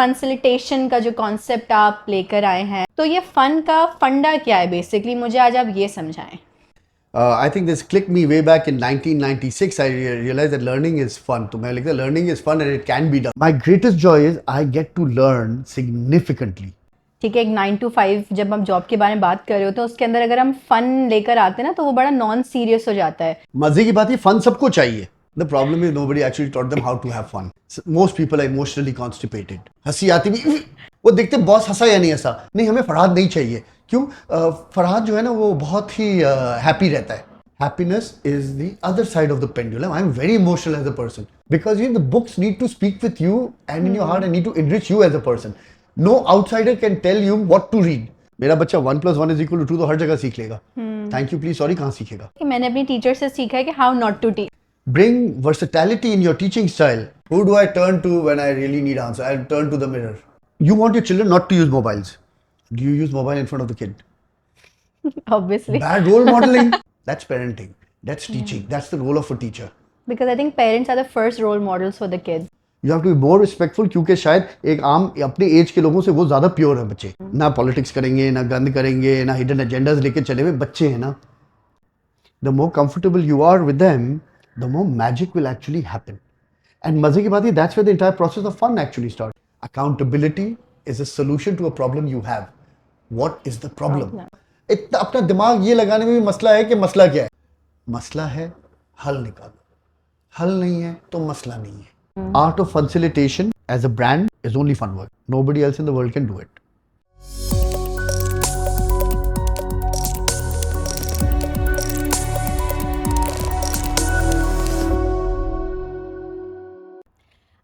Facilitation का जो concept आप लेकर आए हैं, तो ये फन का फंडा क्या है बेसिकली, मुझे आज आप ये समझाएं। I think this clicked me way back in 1996. I realized that learning is fun. तो मैं लिखता learning is fun and it can be done. My greatest joy is I get to learn significantly. ठीक है, एक 9 to 5 जब हम job के बारे में बात कर रहे होते हैं, उसके अंदर अगर हम फन लेकर आते हैं ना, तो वो बड़ा नॉन सीरियस हो जाता है। मजे की बात है, फन सबको चाहिए. The problem is nobody actually taught them how to have fun. Most people are emotionally constipated. हंसी आती भी, वो देखते बॉस हंसा या नहीं हंसा, नहीं हमें फरहाद नहीं चाहिए. क्यों? फरहाद जो है ना वो बहुत ही हैप्पी रहता है. Happiness is the other side of the pendulum. I'm very emotional as a person because the books need to speak with you and in your heart and need to enrich you as a person. No outsider can tell you what to read. मेरा बच्चा 1+1=2 तो हर जगह सीख लेगा. Thank you please sorry कहाँ सीखेगा? मैंने अपनी टीचर से सीखा है कि how not to teach. Bring versatility in your teaching style. Who do I turn to when I really need answer? I turn to the mirror. You want your children not to use mobiles. Do you use mobile in front of the kid? Obviously. Bad role modeling. That's parenting. That's teaching. That's the role of a teacher. Because I think parents are the first role models for the kids. You have to be more respectful क्योंकि शायद एक आम अपने as के लोगों से वो ज़्यादा प्योर है बच्चे. ना पॉलिटिक्स करेंगे, ना गंद करेंगे, ना हिडन एजेंडाज लेके चले हुए बच्चे हैं ना. The more comfortable you are with them, the more magic will actually happen. And मजे की बात है, that's where the entire process of fun actually starts. Accountability is a solution to a problem you have. What is the problem? इतना अपना दिमाग ये लगाने में भी मसला है कि मसला क्या है. मसला है, हल निकालो. हल नहीं है तो मसला नहीं है. Art of facilitation as a brand is only fun work. Nobody else in the world can do it.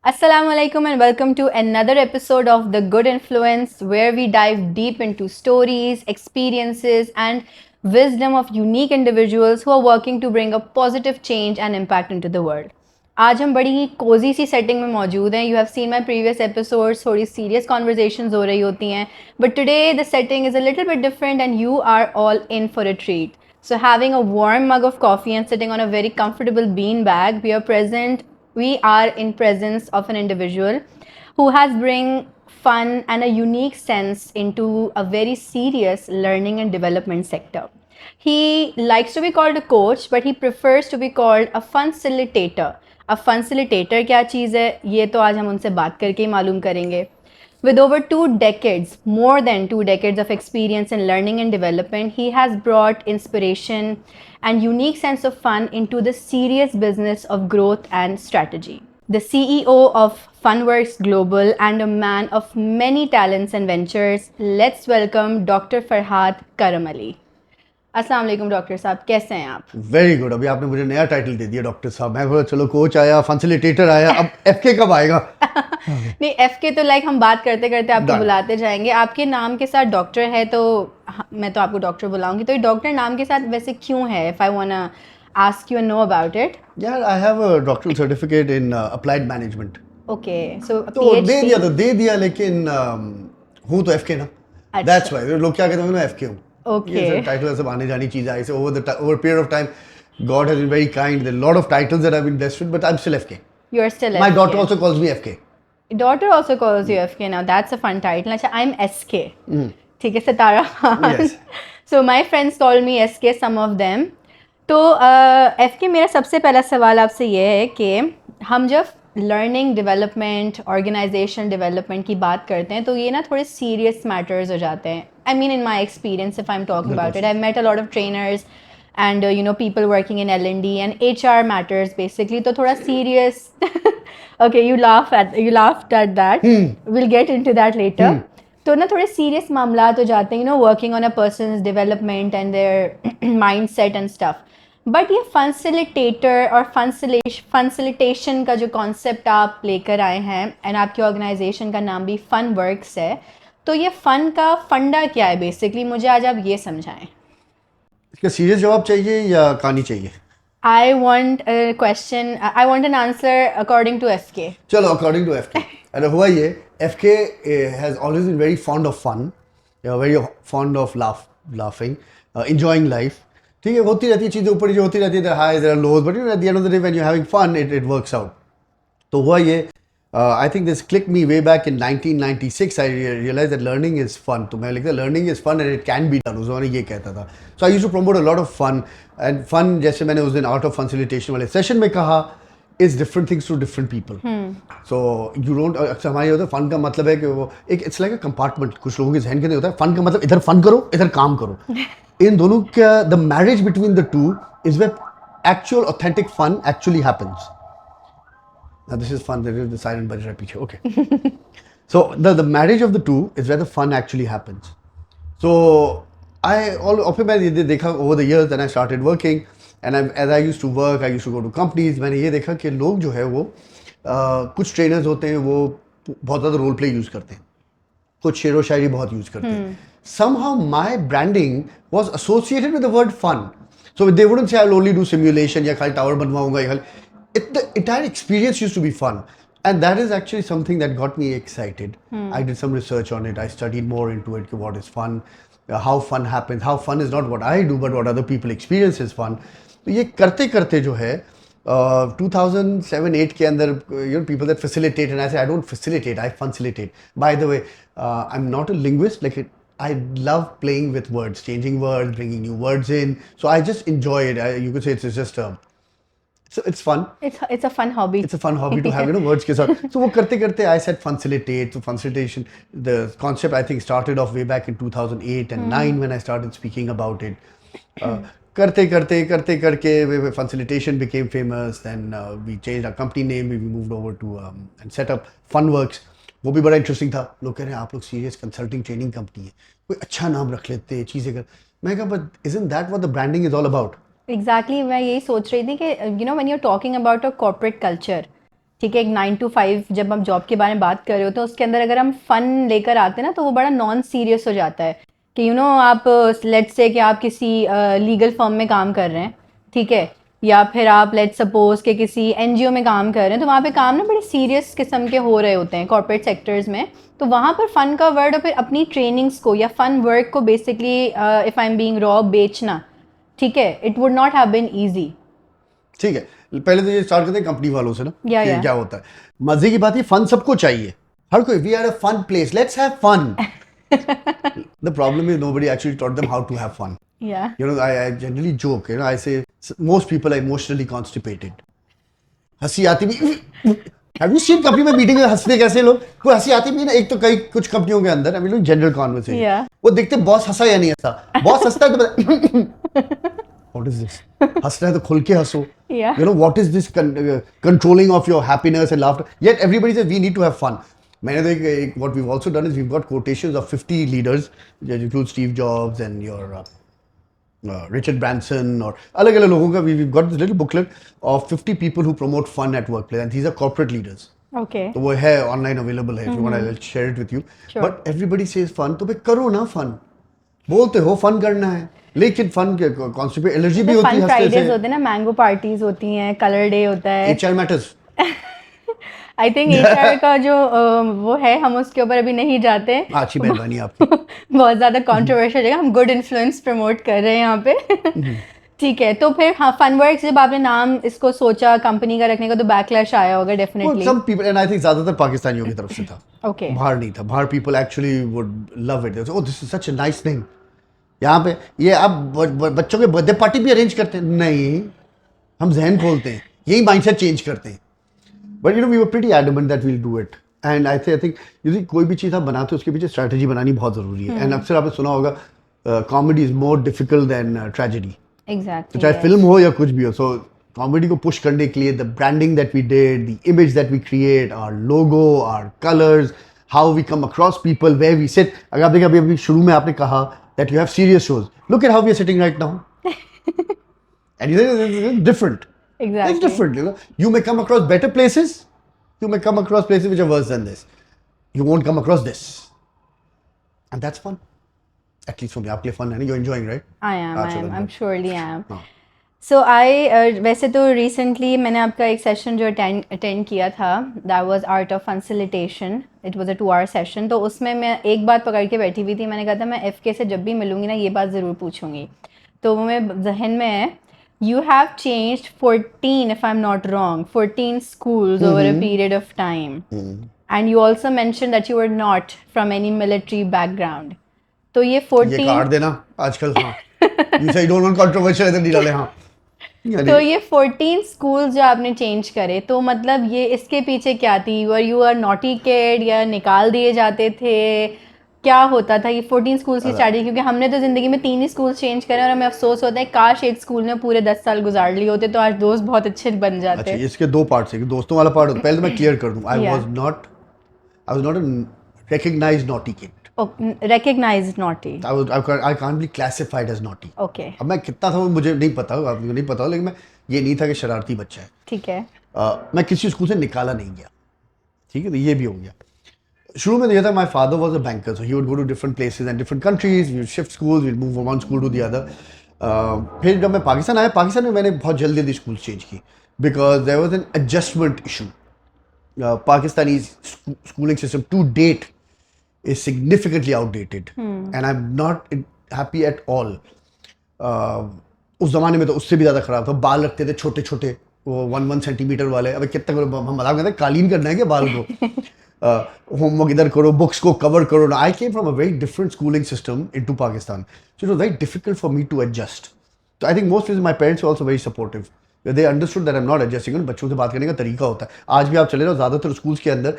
Assalamualaikum and welcome to another episode of The Good Influence, where we dive deep into stories, experiences and wisdom of unique individuals who are working to bring a positive change and impact into the world. आज हम बड़ी ही Cozi सी setting में मौजूद हैं. You have seen my previous episodes, थोड़ी serious conversations हो रही होती हैं, but today the setting is a little bit different and you are all in for a treat. So having a warm mug of coffee and sitting on a very comfortable bean bag, we are in presence of an individual who has bring fun and a unique sense into a very serious learning and development sector. He likes to be called a coach, but he prefers to be called a facilitator. A facilitator क्या चीज़ है, ये तो आज हम उनसे बात करके ही मालूम करेंगे. With over 2 decades, more than 2 decades of experience in learning and development, he has brought inspiration and unique sense of fun into the serious business of growth and strategy. The CEO of Funworks Global and a man of many talents and ventures, let's welcome Dr. Farhad Karam Ali. अस्सलाम वालेकुम doctor साहब, कैसे हैं आप? Very good. अभी आपने मुझे नया टाइटल दे दिया डॉक्टर साहब. मैं बोला चलो कोच आया, फैसिलिटेटर आया, अब एफके कब आएगा? नहीं, एफके तो लाइक हम बात करते करते आपको बुलाते जाएंगे. आपके नाम के साथ डॉक्टर है तो मैं तो आपको डॉक्टर बुलाऊंगी. तो ये डॉक्टर नाम के साथ वैसे क्यों है? If I wanna ask you know about it. यार I have a doctoral certificate in applied management. Okay, so तो दे दिया लेकिन हूँ तो एफके ना. दैट्स व्हाई लोग क्या कहते हैं मैं एफके हूँ. Okay. Titles सब आने जानी चीज़ आई. So over a period of time, God has been very kind. There are a lot of titles that I've been blessed with, but I'm still FK. You are still My FK. daughter also calls me FK. Daughter also calls you FK now. That's a fun title. अच्छा, I'm SK. ठीक है, सितारा Khan. Yes. So my friends call me SK, some of them. तो FK, मेरा सबसे पहला सवाल आपसे ये है कि हम जब लर्निंग डेवलपमेंट, ऑर्गेनाइजेशन डेवलपमेंट की बात करते हैं तो ये ना थोड़े सीरियस मैटर्स हो जाते हैं. I mean, in my experience, if I'm talking about it, I've met a lot of trainers and people working in L&D and HR matters basically. तो थोड़ा serious. Okay, you laughed at that. We'll get into that later. तो ना थोड़े serious मामलात हो जाते हैं, working on a person's development and their mindset and stuff. But ये फैसिलिटेटर और फैसिलिटेशन का जो कॉन्सेप्ट आप लेकर आए हैं, एंड आपकी ऑर्गेनाइजेशन का नाम भी फन वर्क्स है, तो ये फन का फंडा क्या है बेसिकली, मुझे आज आप ये समझाएं. इसका सीरियस जवाब चाहिए या कहानी चाहिए? I want question, I want an answer according to FK. चलो अकॉर्डिंग टू एफके. अरे हुआ ये, FK has always been very fond of fun, very fond of laughing, enjoying life. ठीक है, होती रहती है चीज़ें, ऊपर नीचे होती रहती है, high there are lows, but at the end of the day when you having fun it works out. तो हुआ ये, I think this clicked me way back in 1996. I realized that learning is fun. तो मैं लिखता learning is fun and it can be done. उस ज़माने ये कहता था. So I used to promote a lot of fun and fun. जैसे मैंने उस दिन art of facilitation वाले session में कहा is different things to different people. So you don't अक्सर हमारे होता है fun का मतलब है कि वो एक it's like a compartment. कुछ लोगों के ज़हन के अंदर होता है fun का मतलब इधर fun करो इधर काम करो. इन दोनों का the marriage between the two is where actual authentic fun actually happens. Now this is fun. There is the silent budget right piche. Okay. So the marriage of the two is where the fun actually happens. So फिर मैंने ये देखा over the years, then I started working, and as I used to work, I used to go to companies. मैंने ये देखा कि लोग जो है वो कुछ ट्रेनर्स होते हैं वो बहुत ज़्यादा रोल प्ले यूज़ करते हैं, कुछ शेर व शायरी बहुत यूज़ करते हैं. Somehow my branding was associated with the word fun. So they wouldn't say I'll only do simulation या खाली टावर बनवाऊंगा या खाली the entire experience used to be fun, and that is actually something that got me excited. I did some research on it. I studied more into it. What is fun, how fun happens, how fun is not what I do but what other people experience is fun. तो ये करते करते जो है 2007-8 के अंदर people that facilitate, and I say I don't facilitate, I facilitate. By the way, I'm not a linguist. Like I love playing with words, changing words, bringing new words in. So I just enjoy it. You could say it's just so it's fun. It's a fun hobby. It's a fun hobby to have, words के साथ. So वो करते करते I said facilitate. So facilitation, the concept I think started off way back in 2008 and 9 when I started speaking about it. करते करके facilitation became famous. Then we changed our company name. We moved over to and set up Funworks. वो भी बड़ा interesting था. लोग कह रहे हैं आप लोग सीरियस कंसल्टिंग ट्रेनिंग कंपनी है, कोई अच्छा नाम रख लेते हैं, चीज़ें कर. मैं कहा but isn't that what the branding is all about? Exactly मैं यही सोच रही थी कि when you are talking about a corporate culture, ठीक है, एक 9 to 5 जब हम जॉब के बारे में बात कर रहे होते हैं उसके अंदर अगर हम फन लेकर आते हैं ना तो वो बड़ा नॉन सीरियस हो जाता है कि आप लेट्स से कि आप किसी लीगल फर्म में काम कर रहे हैं, ठीक है, या फिर आप लेट्स सपोज के किसी एनजीओ में काम कर रहे हैं, तो वहाँ पे काम ना बड़े सीरियस किस्म के हो रहे होते हैं कॉर्पोरेट सेक्टर्स में. तो वहाँ पर फ़न का वर्ड और फिर अपनी ट्रेनिंग्स को या फ़न वर्क को basically if I am being raw बेचना, ठीक है, it would not have been easy. ठीक है, पहले तो ये स्टार्ट करते हैं कंपनी वालों से ना. क्या होता है मजे की बात, ये फन सबको चाहिए, हर कोई. We are a fun place, let's have fun. The problem is nobody actually taught them how to have fun. I generally joke, I say most people are emotionally constipated. हंसी आती भी. Have you seen कंपनी में meeting में हंसते कैसे लोग, कोई हंसी आती भी ना. एक तो कई कुछ कंपनियों के अंदर जनरल कॉन्वर्सेशन, वो देखते बॉस हंसा या नहीं हंसा. बॉस हंसता है तो what is this? हंस रहा है तो खुल के हंसो. What is this controlling of your happiness and laughter? Yet everybody says we need to have fun. मैंने तो what we've also done is we've got quotations of 50 leaders, that include Steve Jobs and your Richard Branson or अलग-अलग लोगों का. We've got this little booklet of 50 people who promote fun at workplace, and these are corporate leaders. Okay. तो वो है online available है. If you want, I'll share it with you. Sure. But everybody says fun, तो भाई करो ना fun. बोलते हो फन करना है, लेकिन फन के कॉन्सेप्ट पे एलर्जी भी होती है. फन फ्राइडेज होते हैं ना, मैंगो पार्टीज होती हैं, कलर डे होता है. HR matters. I think HR का जो वो है हम उसके ऊपर अभी नहीं जाते. अच्छी मेहरबानी आपकी. बहुत ज़्यादा कॉन्ट्रोवर्शियल है, हम गुड इन्फ्लुएंस प्रमोट कर रहे हैं यहाँ पे. ठीक है, तो फिर हाँ फनवर्क्स जब आपने नाम इसको सोचा कंपनी का रखने का तो बैकलैश आया होगा definitely. Some people and I think ज़्यादातर पाकिस्तानियों की तरफ से था. ओके. बाहर नहीं था. बाहर people actually would love it. Oh this is such a nice thing. यहाँ पे ये आप बच्चों के बर्थडे पार्टी भी अरेंज करते हैं. नहीं, हम जहन खोलते हैं, यही माइंडसेट चेंज करते हैं. But we were pretty adamant that we'll do it. And I think कोई भी चीज़ आप बनाते हो उसके पीछे स्ट्रैटेजी बनानी बहुत ज़रूरी है. एंड अक्सर आपने सुना होगा comedy is more difficult than tragedy. Exactly. तो चाहे फिल्म हो या कुछ भी हो. सो कॉमेडी को पुश करने के लिए the branding that we did, the image that we create, our logo, our colours, how we come across people, where we sit. अगर आप देखिए अभी शुरू में आपने कहा that you have serious shows. Look at how we are sitting right now. And it's different. Exactly. It's different, You may come across better places. You may come across places which are worse than this. You won't come across this. And that's fun. At least for me. आपके लिए fun है ना? You're enjoying, right? I am. I'm surely am. हाँ. सो वैसे तो recently मैंने आपका एक सेशन जो अटेंड किया था, that was art of facilitation. It was a 2-hour session. तो उसमें मैं एक बात पकड़ के बैठी हुई थी. मैंने कहा था मैं FK से जब भी मिलूंगी ना ये बात ज़रूर पूछूंगी. तो वो मेरे जहन में है. You have changed 14, if I'm not wrong, 14 schools over a period of time. And you also mentioned that you were not from any military background. तो ये ये 14 काट देना आजकल, हाँ यू से डोंट वांट कंट्रोवर्शियल इधर नहीं डाले, हाँ तो ये 14 स्कूल्स जो आपने चेंज करे, तो मतलब ये इसके पीछे क्या थी? यू आर नॉटी किड या निकाल दिए जाते थे? क्या होता था ये 14 स्कूल्स की स्टार्टिंग? क्योंकि हमने तो ज़िंदगी में 3 ही स्कूल चेंज करे और हमें अफसोस होता है काश एक स्कूल में पूरे 10 साल गुजार लिए होते तो आज दोस्त बहुत अच्छे बन अच्छा जाते। इसके दो पार्ट्स है, दोस्तों वाला पार्ट पहले तो मैं क्लियर कर दूं, I Yeah. Was not a recognised naughty kid, recognised naughty. I can't be classified as naughty. Okay, अब मैं कितना था वो मुझे नहीं पता, आपको नहीं पता, लेकिन मैं ये नहीं था कि शरारती बच्चा है। ठीक है। मैं किसी स्कूल से निकाला नहीं गया, ठीक है, तो ये भी हो गया। शुरू में तो ये था, my father was a banker, so he would go to different places and different countries, we shift schools, we move from one school to the other. फिर जब मैं पाकिस्तान आया, पाकिस्तान में मैंने बहुत जल्दी जल्दी स्कूल चेंज की because there was an adjustment issue. Pakistani schooling system to date is significantly outdated and I'm not happy at all. उस ज़माने में तो उससे भी ज़्यादा ख़राब था, बाल रखते थे छोटे छोटे, वो 1 सेंटीमीटर वाले। अब कितना हम मजाक करते हैं, कालीन करना है क्या बाल को? होमवर्क इधर करो, बुक्स को कवर करो ना। I came from a very different schooling system in to Pakistan, so it was very difficult for me to adjust. तो I think most my parents also very supportive, they understood that I am not adjusting. बच्चों से बात करने का तरीका होता है। आज भी आप चले जाओ ज़्यादातर स्कूल्स के अंदर,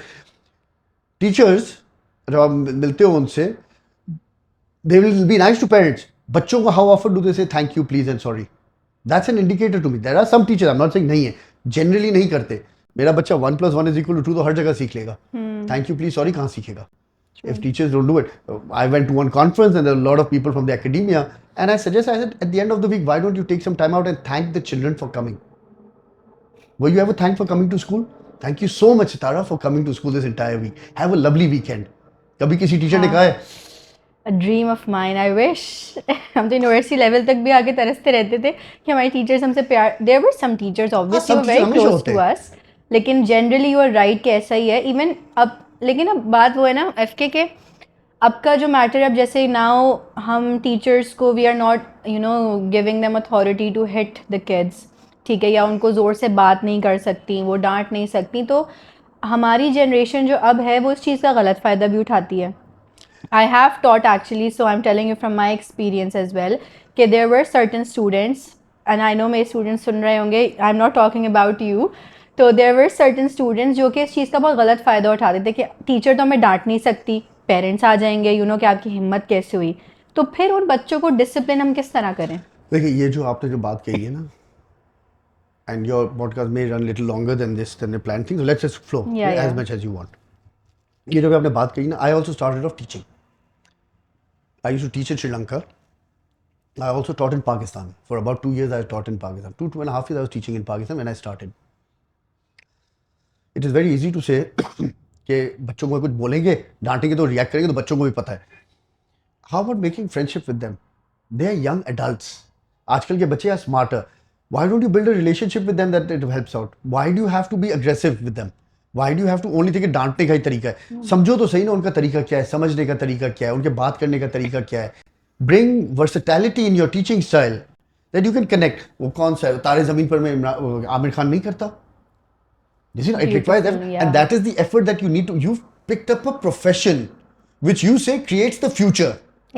टीचर्स जब आप मिलते हो उनसे, they will be nice to parents. बच्चों को how often do they say thank you, please and sorry? That's an indicator to me. There are some teacher, I am not saying नहीं है, जनरली नहीं करते। मेरा बच्चा 1 + 1 = 2 तो हर जगह सीख लेगा, थैंक यू प्लीज सॉरी कहाँ सीखेगा? If teachers don't do it, I went to one conference and there were a lot of people from the academia, and I said at the end of the week, why don't you take some time out and thank the children for coming? Were you ever thanked for coming to school? Thank you so much, Tara, for coming to school this entire week. Have a lovely weekend. कभी किसी teacher ने कहा है? A dream of mine, I wish. हम तो university level तक भी आगे तरसते रहते थे कि हमारे टीचर्स हमसे प्यार। There were some teachers obviously were very close to us, लेकिन generally you are right कि ऐसा ही है। Even अब, लेकिन अब बात वो है ना FK के, अब का जो मैटर है, अब जैसे नाउ हम टीचर्स को we are not giving them authority to hit the kids, ठीक है, या उनको ज़ोर से बात नहीं कर सकती, वो डांट नहीं सकती। तो हमारी जनरेशन जो अब है वो इस चीज़ का गलत फ़ायदा भी उठाती है। I have taught actually, so I'm telling you from my experience as well, कि there were certain students, and I know मेरे students सुन रहे होंगे, I'm not talking about you, तो there were certain students जो कि इस चीज़ का बहुत गलत फ़ायदा उठाते थे कि टीचर तो हमें डांट नहीं सकती, पेरेंट्स आ जाएंगे, कि आपकी हिम्मत कैसे हुई। तो फिर उन बच्चों को डिसिप्लिन हम किस तरह करें? देखिए, ये जो आपने जो बात कही है ना, and your podcast may run little longer than this, than the planned thing, so let's just flow as much as you want. ये जो आपने बात कही ना, I also started off teaching. I used to teach in Sri Lanka. I also taught in Pakistan. For about 2 years, I taught in Pakistan. 2.5 years, I was teaching in Pakistan when I started. It is very easy to say कि बच्चों को कुछ बोलेंगे, डांटेंगे तो react करेंगे, तो बच्चों को भी पता है। How about making friendship with them? They are young adults. आजकल के बच्चे are smarter. Why don't you build a relationship with them that it helps out? Why do you have to be aggressive with them? Why do you have to only think डांटने का ही तरीका है? समझो तो सही ना उनका तरीका क्या है, समझने का तरीका क्या है, उनके बात करने का तरीका क्या है। Bring versatility in your teaching style that you can connect. वो कौन सा है, तारे ज़मीन पर में आमिर खान नहीं करता? It requires effort, and that is the effort that you need to. You've picked up a profession which you say creates the future.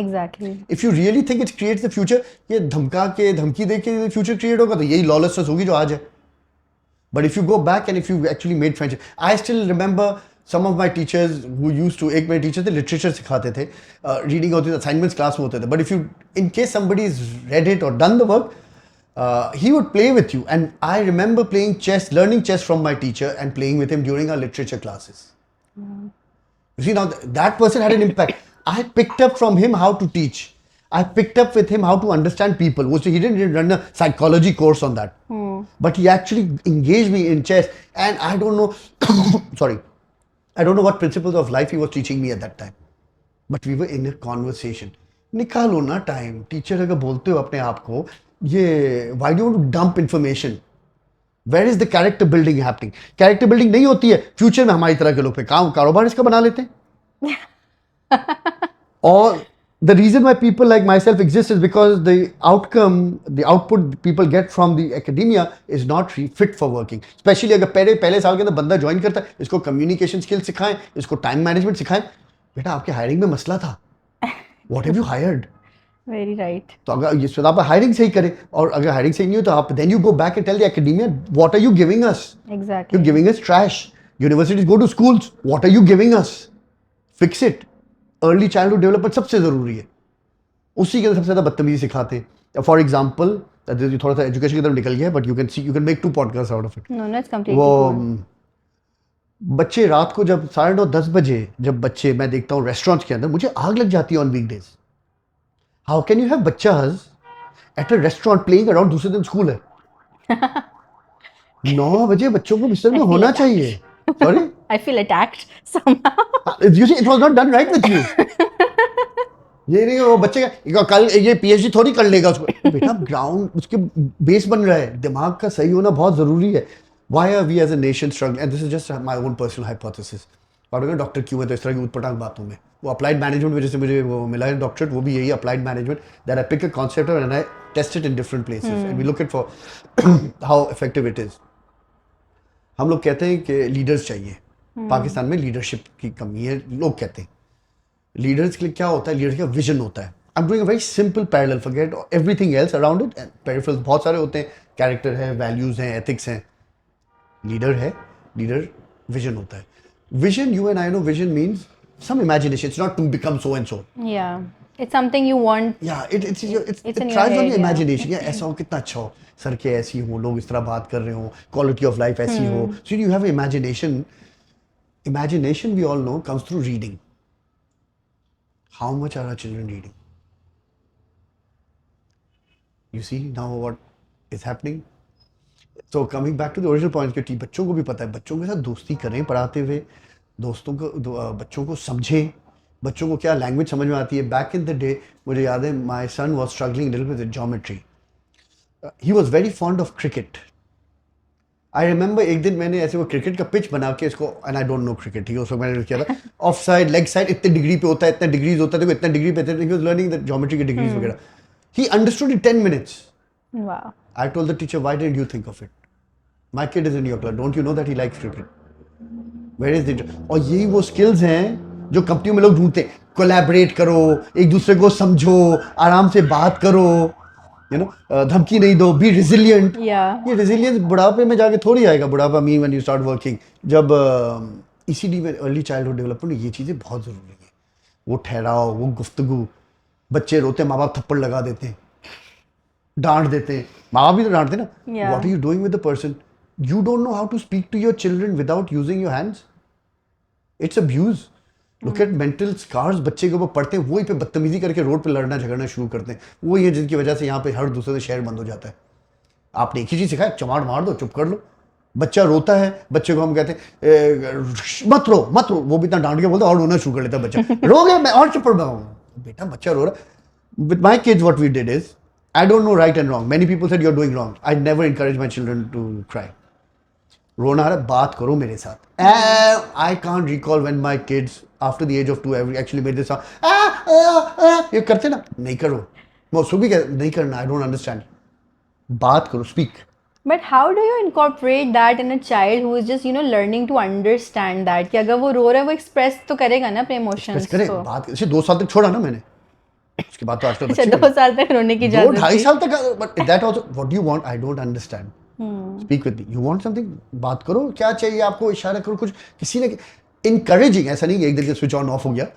Exactly. If you really think it creates the future, ये धमकी दे के future create होगा, तो यही lawlessness होगी जो आज है। But if you go back and if you actually made friendship, I still remember some of my teachers who used to, एक मेरे टीचर थे literature सिखाते थे, reading होती थी, assignments class में होते थे, but if you, in case somebody's read it or done the work, he would play with you, and I remember playing chess, learning chess from my teacher and playing with him during our literature classes. You see, now that person had an impact. I picked up from him how to teach. I picked up with him how to understand people. He didn't run a psychology course on that. But he actually engaged me in chess. And I don't know, sorry, I don't know what principles of life he was teaching me at that time. But we were in a conversation. निकालो ना time, teacher अगर बोलते हो अपने आप को, ये why do you want to dump information? Where is the character building happening? Character building नहीं होती है फ्यूचर में हमारी तरह के लोग पे कारोबार इसका बना लेते हैं। और the reason why people like myself exist is because the output people get from the academia is not fit for working. Especially अगर पहले साल के अंदर बंदा ज्वाइन करता है, इसको कम्युनिकेशन स्किल सिखाएं, इसको टाइम मैनेजमेंट सिखाएं. बेटा आपके हायरिंग में मसला था. What have you hired? Very right. तो अगर ये आप हायरिंग सही करें, और अगर हायरिंग सही नहीं हो तो आप then you go back and tell the academia, what are you giving us? Exactly. You're giving us trash. Universities go to schools, what are you giving us? Fix it. Early childhood development सबसे ज़रूरी है. उसी के अंदर सबसे ज़्यादा बदतमीजी सिखाते हैं. फॉर एग्जाम्पल थोड़ा सा एजुकेशन की तरफ निकल गया है, but you can make 2 podcast out of it. No, no, it's completely वो cool. बच्चे रात को जब 9:30-10 बजे जब बच्चे मैं देखता हूँ रेस्टोरेंट्स के अंदर, मुझे आग लग जाती है on weekdays. How can you have बच्चास at a restaurant playing around, दूसरे दिन स्कूल है. 9 बजे बच्चों को बिस्तर में होना चाहिए. Sorry? I feel attacked somehow. You see, it was not done right with you. ये नहीं वो बच्चे का कल ये पीएचडी थोड़ी कर लेगा उसको. बेटा ग्राउंड उसके बेस बन रहा है. दिमाग का सही होना बहुत जरूरी है. Why are we as a nation struggling? And this is just my own personal hypothesis. और अगर डॉक्टर क्यों है तो इस तरह की उटपटांग बातों में वो अप्लाइड मैनेजमेंट वजह से मुझे वो मिला है डॉक्टरेट. वो भी यही applied management, that I pick a concept and I test it in different places and we look it for how effective it is. हम लोग कहते हैं कि लीडर्स चाहिए. पाकिस्तान में लीडरशिप की कमी है. लोग कहते हैं लीडर्स के लिए क्या होता है, लीडर का विजन होता है. I am doing a very simple parallel, forget everything else around it. Peripherals बहुत सारे होते हैं, कैरेक्टर है, वैल्यूज हैं, एथिक्स हैं. लीडर है, लीडर विजन होता है. Vision, you and I know, vision means some imagination. It's not to become so and so. Yeah. It's something you want. Yeah, it It's it in your tries on head, your yeah. imagination. Yeah, ऐसा हो कितना अच्छा हो, सड़कें ऐसी हो, लोग इस तरह बात कर रहे हो, quality of life ऐसी हो. So you have imagination. Imagination, we all know, comes through reading. How much are our children reading? You see now what is happening. So coming back to the original point, कि बच्चों को भी पता है, बच्चों के साथ दोस्ती करें पढ़ाते हुए, दोस्तों को बच्चों को समझें, बच्चों को क्या लैंग्वेज समझ में आती है. बैक इन द डे मुझे याद है my son was struggling little with geometry. He was very fond of cricket. I remember एक दिन मैंने ऐसे वो क्रिकेट का पिच बना के इसको, and I don't know cricket, ठीक है, उसको मैंने किया था ऑफ साइड, लेग साइड, इतने डिग्री पे होता है, इतने डिग्रीज होता है, देखो इतने डिग्री पे थे. He was learning the geometry के डिग्रीज वगैरह. He understood in 10 minutes. Wow. I told the teacher, why didn't you think of it? My kid is in your class. Don't you know that he likes cricket? Where is it? और यही वो skills हैं जो कंपनियों में लोग ढूंढते हैं. कोलैबोरेट करो, एक दूसरे को समझो, आराम से बात करो, यू नो, धमकी नहीं दो, बी रिजिलियंट. Yeah. ये रिजिलियंस बुढ़ापे में जाके थोड़ी आएगा. बुढ़ापा mean when you start working. जब ईसीडी में अर्ली चाइल्डहुड डेवलपमेंट, ये चीज़ें बहुत ज़रूरी है. वो ठहराव, वो गुफ्तगू. बच्चे रोते हैं, माँ बाप थप्पड़ लगा देते हैं, डांट देते हैं. माँ बाप भी तो डांटते हैं ना. Yeah. What are you doing with the person? You don't know how to speak to your children without using your hands. It's abuse. Look at mental scars बच्चे के ऊपर पड़ते हैं. वही पे बदतमीजी करके रोड पे लड़ना झगड़ना शुरू करते हैं. वही है जिनकी वजह से यहाँ पे हर दूसरे से शहर बंद हो जाता है. आपने एक ही चीज़ सिखाया, चमाड़ मार दो, चुप कर लो. बच्चा रोता है, बच्चे को हम कहते हैं मत रो मत रो. वो भी इतना डांट के बोलता है और रोना शुरू कर लेता है बच्चा. रो गया मैं और चुप रहा हूँ. बेटा बच्चा रो रहा. With my kids what we did is, I don't know right and wrong. Many people said you're doing wrong. I never encourage my children to cry. रोना आ रहा है, बात करो मेरे साथ. I can't recall when my kids after the age of 2 actually made this sound. ये करते ना, नहीं करो. वो सुबह क्या नहीं करना. I don't understand. बात करो, speak. But how do you incorporate that in a child who is just, you know, learning to understand that कि अगर वो रो रहा है वो express तो करेगा ना अपने emotions बस करे को. बात. इसे 2 साल तक छोड़ा ना मैंने. उसके बाद तो आज तक अच्छा, बच्चे 2 साल तक रोने की 2-2.5 इजाजत साल तक. But that also what do you want. I don't understand. Speak with me. You want something, बात करो. क्या चाहिए आपको, इशारा करो. कुछ किसी ने इनकरेजिंग, ऐसा नहीं कि एक दिन स्विच ऑन ऑफ हो गया.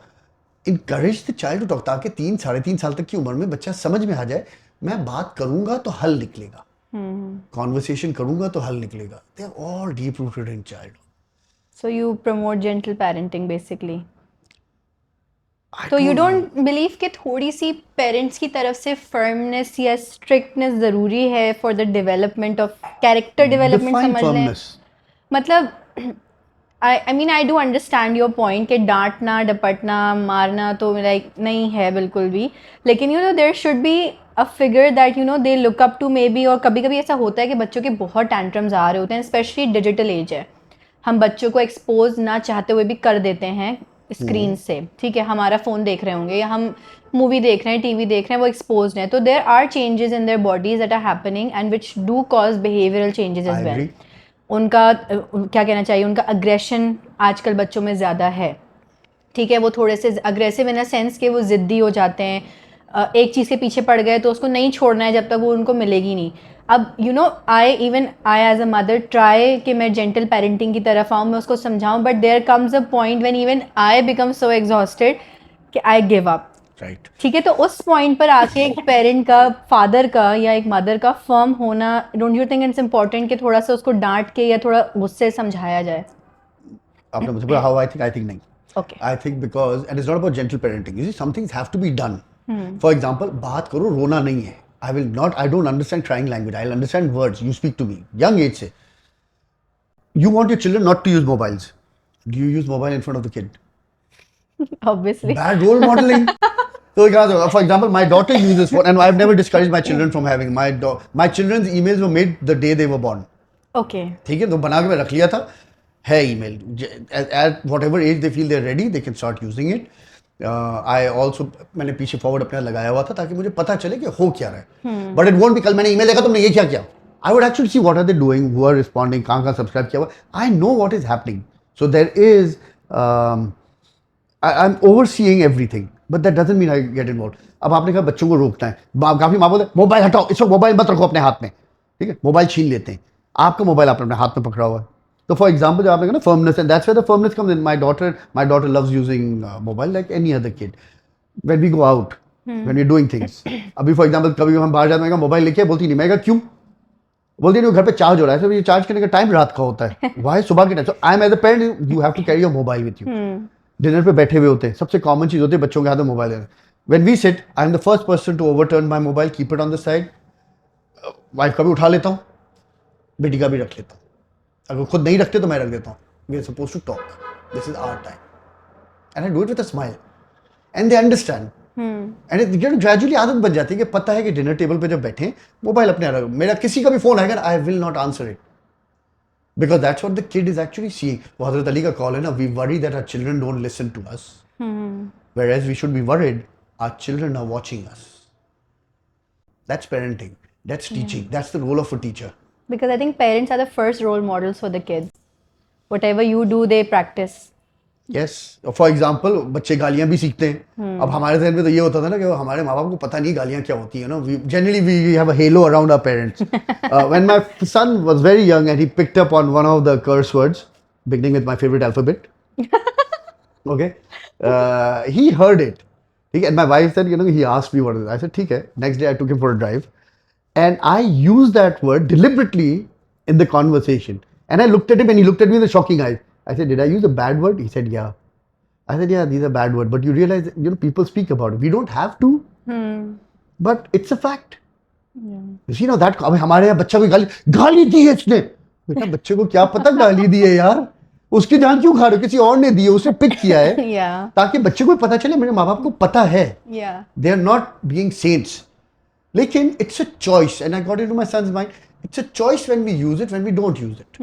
Encourage the child to talk, ताकि 3-3.5 साल तक की उम्र में बच्चा समझ में आ जाए. मैं बात करूंगा तो हल निकलेगा, कॉन्वर्सेशन करूंगा तो हल निकलेगा. They are all deep rooted in child. So you promote gentle parenting basically. I तो you don't know. Don't believe कि थोड़ी सी पेरेंट्स की तरफ से फर्मनेस या स्ट्रिक्टनेस ज़रूरी है for the development of character development. Define समझ लें, firmness. मतलब I mean I do understand your point कि डांटना डपटना मारना तो लाइक नहीं है बिल्कुल भी. लेकिन you know there should be a figure that you know they look up to maybe. और कभी कभी ऐसा होता है कि बच्चों के बहुत टैंट्रम्स आ रहे होते हैं, स्पेशली डिजिटल एज है. हम बच्चों को एक्सपोज ना चाहते हुए भी कर देते हैं स्क्रीन से, ठीक है, हमारा फ़ोन देख रहे होंगे या हम मूवी देख रहे हैं, टीवी देख रहे हैं, वो एक्सपोज हैं, तो there are changes in their bodies that are happening and which do cause behavioural changes I as well. agree. उनका क्या कहना चाहिए, उनका अग्रेशन आजकल बच्चों में ज़्यादा है, ठीक है, वो थोड़े से अग्रेसिव इन अ सेंस कि वो ज़िद्दी हो जाते हैं, एक चीज़ के पीछे पड़ गए तो उसको नहीं छोड़ना है जब तक वो उनको मिलेगी नहीं। अब you know I as a mother try कि मैं जेंटल पेरेंटिंग की तरफ आऊँ, मैं उसको समझाऊँ, but there comes a point when even I become so exhausted कि आई गिव अप। Right. ठीक है, तो उस पॉइंट पर आके एक पेरेंट का, फादर का या एक मदर का फर्म होना, don't you think it's important कि थोड़ा सा उसको डांट के या थोड़ा गुस्से से समझाया जाए? आपने मुझे बोला how I think नहीं. Okay, I think because, and it's not about gentle parenting. You see, some things have to be done. For example, बात करो, रोना नहीं है. I don't understand crying language. I'll understand words. You speak to me. Young age से. You want your children not to use mobiles. Do you use mobile in front of the kid? Obviously. Bad role modeling. So, for example, my daughter uses phone, and I've never discouraged my children from having my children's emails were made the day they were born. Okay, ठीक है, तो बना के मैं रख लिया था, है email, at whatever age they feel they're ready they can start using it. I also, मैंने पीछे फॉरवर्ड अपना लगाया हुआ था ताकि मुझे पता चले कि हो क्या रहा है, बट इट वोंट बी कल मैंने ईमेल देखा तुमने ये क्या किया. I would actually see what are they doing, who are responding, कहाँ सब्सक्राइब किया हुआ. I know what is happening, so there is I'm overseeing everything, but that doesn't mean I get involved. अब आपने कहा बच्चों को रोकना है, काफी माँ बोलते मोबाइल हटाओ, इस वक्त मोबाइल मत रखो अपने हाथ में, ठीक है, मोबाइल छीन लेते हैं, आपका मोबाइल आपने अपने हाथ में पकड़ा हुआ है. तो फॉर एग्जाम्पल जो आपने कहा ना firmness, and that's where the firmness comes in. My daughter loves using mobile like any other kid. When we go out, when we doing things, अभी फॉर एग्जाम्पल कभी हम बाहर जाते हैं, मोबाइल लेके बोलती नहीं, मैं कहा क्यों, बोलती नहीं घर पे चार्ज हो रहा है, तो ये चार्ज करने का टाइम रात का होता है, वाई सुबह के time. So I am as a parent, you have to carry your mobile with you. Dinner पे बैठे हुए होते हैं, सबसे कॉमन चीज होती है बच्चों के हाथ में मोबाइल है. When we sit, I am the first person to overturn my mobile, keep it on the side. Wife का भी उठा लेता हूँ, बेटी का भी रख लेता हूँ, अगर खुद नहीं रखते तो मैं रख देता हूँ. We are suppose to talk, this is our time, and I do it with a smile, and they understand. And it gradually आदत बन जाती है कि पता है कि डिनर टेबल पे जब बैठे मोबाइल अपने, मेरा किसी का भी फोन आएगा, आई will not answer it, because that's what the kid is actually seeing. वो हज़रत अली का कॉल है ना, we worry that our children don't listen to us, whereas we should be worried our children are watching us. That's parenting, that's teaching, that's the role of a teacher. because I think parents are the first role models for the kids. Whatever you do, they practice. Yes, for example, बच्चे गालियाँ भी सीखते हैं. अब हमारे ज़हन में तो ये होता था ना कि हमारे माँ बाप को पता नहीं गालियाँ क्या होती हैं, generally we have a halo around our parents. When my son was very young and he picked up on one of the curse words beginning with my favorite alphabet, okay, he heard it. And my wife said, he asked me what it is. I said, ठीक है. Next day I took him for a drive and I used that word deliberately in the conversation, and I looked at him and he looked at me with shocking eyes. I said, did I use a bad word? He said, yeah. I said, yeah, these are bad words, but you realize, people speak about it. We don't have to, but it's a fact. Yeah. You see, that अब हमारे यहाँ बच्चा कोई गाली दी है इसने, बेटा बच्चे को क्या पता गाली दी है यार, उसकी जान क्यों खा रहे हो, किसी और ने दी है, उसे पिक किया है, Yeah. ताकि बच्चे को पता चले मेरे माँ बाप को पता है. Yeah. They are not being saints. लेकिन it's a choice, and I got into my son's mind. It's a choice when we use it, when we don't use it.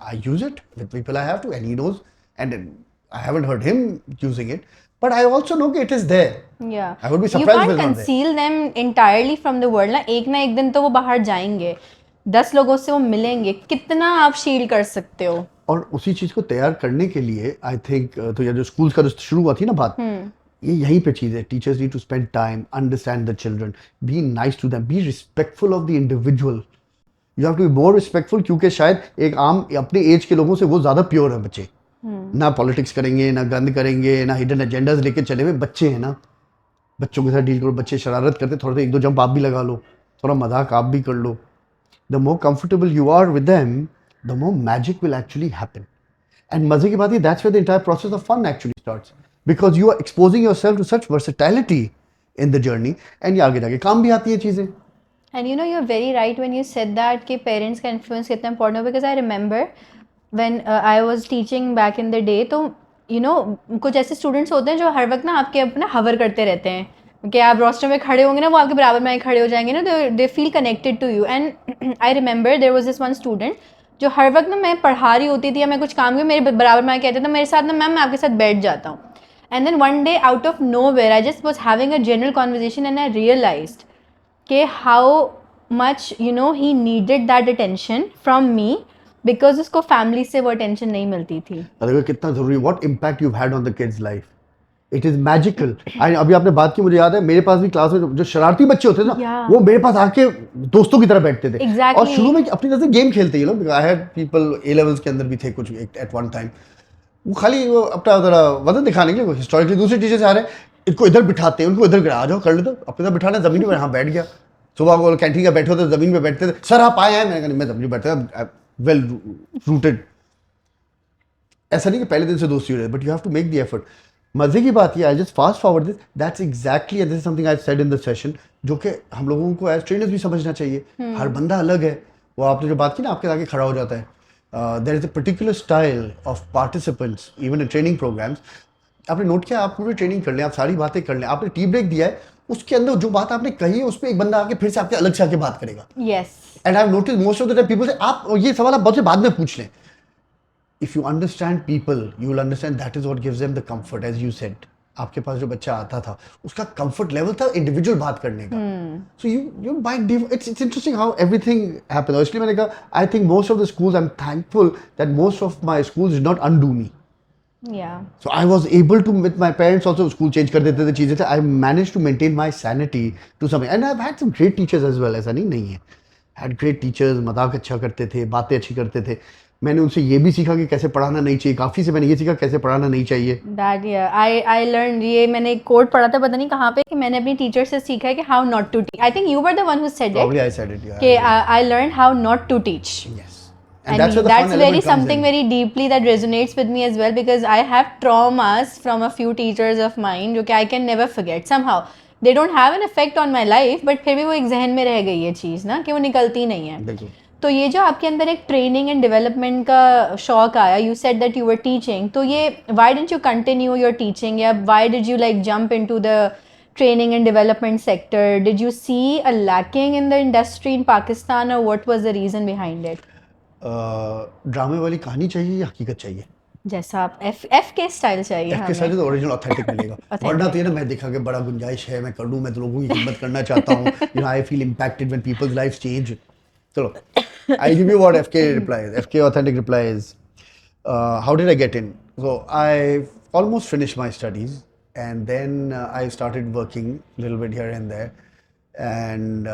I use it with people I have to, and he knows, and I haven't heard him using it, but I also know that it is there. Yeah. I would be You surprised if can't it's not there. conceal them entirely from the world. ना एक दिन तो वो बाहर जाएंगे, 10 लोगों से वो मिलेंगे, कितना आप शील्ड कर सकते हो. और उसी चीज को तैयार करने के लिए आई थिंक तो ये जो स्कूल का जो शुरू हुआ थी ना बात, ये यहीं पे चीज है. Teachers need to spend time, understand the children, be nice to them, be respectful of the individual. You have to be more respectful, क्योंकि शायद एक आम अपने एज के लोगों से वो ज्यादा प्योर है बच्चे. ना पॉलिटिक्स करेंगे, ना गंद करेंगे, ना हिडन एजेंडाज लेके चले हुए बच्चे हैं ना. बच्चों के साथ डील करो, बच्चे शरारत करते, थोड़ा सा एक दो जंप आप भी लगा लो, थोड़ा मजाक आप भी कर लो. The more comfortable you are with them, the more magic will actually happen. And मजे की बात है, that's where the entire process of fun actually starts, because you are exposing yourself to such versatility in the journey, and ये आगे जाके काम भी आती है चीज़ें. And you're very right when you said that कि parents का influence कितना important है, because I remember when I was teaching back in the day, तो कुछ ऐसे students होते हैं जो हर वक्त ना आपके अपना hover करते रहते हैं कि आप रोस्टर में खड़े होंगे ना, वो आपके बराबर में खड़े हो जाएंगे ना, they feel connected to you. And I remember there was this one student जो हर वक्त ना मैं पढ़ा रही होती थी या मैं कुछ काम की, मेरे बराबर में कहते थे मेरे साथ ना मैम मैं आपके साथ बैठ जाता हूँ. And then one day, out of nowhere, I just was having a general conversation and I realized कि how much he needed that attention from me because उसको family से वो attention नहीं मिलती थी. और देखो कितना जरूरी, what impact you've had on the kids' life. It is magical. अभी आपने बात की, मुझे याद है मेरे पास भी क्लास में जो शरारती बच्चे होते थे ना, Yeah. वो मेरे पास आके दोस्तों की तरह बैठते थे. Exactly. और शुरू में अपनी तरह से गेम खेलते ये लोग. I had people A levels के अंदर भी थे कुछ एट वन टाइम. वो खाली वो अपना जरा वजन दिखाने के लिए हिस्टोरिकली दूसरे टीचर से आ रहे हैं, इनको इधर बिठाते हैं, उनको इधर गिरा, आ जाओ कर ले, तो अपने साथ बिठाना, जमीन पर हाँ बैठ गया. सुबह वो कैंटीन का बैठे होते जमीन पे बैठते थे, सर आप आए हैं, मैंने कहा मैं जमीन बैठता था, वेल रूटेड. ऐसा नहीं कि पहले दिन से दोस्ती हो रही है, but you have to make the effort. मजे की बात ये, I just fast forward this, that's exactly this is something I said in the session, जो कि हम लोगों को एज ट्रेनर्स भी समझना चाहिए. हर बंदा अलग है. वो आपने जो बात की ना, आपके आगे खड़ा हो जाता है. There is a particular style of participants even in training programmes. आपने नोट किया, आप पूरी ट्रेनिंग कर लें, आप सारी बातें कर लें, आपने टी ब्रेक दिया है, उसके अंदर जो बात आपने कही है उस पर एक बंदा आके फिर से आपके अलग से आके बात करेगा. Yes. And I have notice most of the time people से, आप ये सवाल आप बहुत से बाद में पूछ लें. If you understand people, you will understand that is what gives them the comfort, as you said. आपके पास जो बच्चा आता था, उसका comfort level था individual बात करने का. So you might it's interesting how everything happened. इसलिए मैंने कहा, I think most of the schools, I'm thankful that most of my schools did not undo me. Yeah. So I was able to, with my parents also, school change कर देते थे चीजें थे. I managed to maintain my sanity to some, and I've had some great teachers as well. ऐसा नहीं है. Had great teachers, मजाक अच्छा करते थे, बातें अच्छी करते थे. मैंने उनसे ये भी सीखा कि कैसे पढ़ाना नहीं चाहिए. काफ़ी से मैंने ये सीखा कैसे पढ़ाना नहीं चाहिए. That yeah, I learned, ये मैंने एक कोट पढ़ा था, पता नहीं कहाँ पे, कि मैंने अपनी टीचर से सीखा है कि how not to teach. I think you were the one who said it. Probably I said it, yeah. कि I learned how not to teach. Yes. And that's where the that's fun very element comes something in. very deeply that resonates with me as well, because I have traumas from a few teachers of mine जो कि I can never forget. Somehow they don't have an effect on my life, but फिर भी वो एक जहन में रह गई ये चीज़ ना, कि वो निकलती नहीं है. बिल्कुल. तो ये जो आपके अंदर एक ट्रेनिंग एंड डेवलपमेंट का शौक आया, you said that you were teaching, तो ये why didn't you continue your teaching, या why did you like jump into the training and development sector? Did you see a lacking in the industry in Pakistan, or what was the reason behind it? ड्रामे वाली कहानी चाहिए या हकीकत चाहिए? जैसा आप एफ के स्टाइल चाहिए एफ के स्टाइल तो ओरिजिनल ऑथेंटिक मिलेगा. वरना तो ये ना मैं देखा कि बड़ा गुंजाइश है, मैं कर लूँ, मैं तो लोगों की खिदमत करना चाहता हूँ. You know, I feel impacted when people's lives change. चलो, I give you what FK replies. FK authentic replies. How did I get in? So I almost finished my studies, and then I started working a little bit here and there. And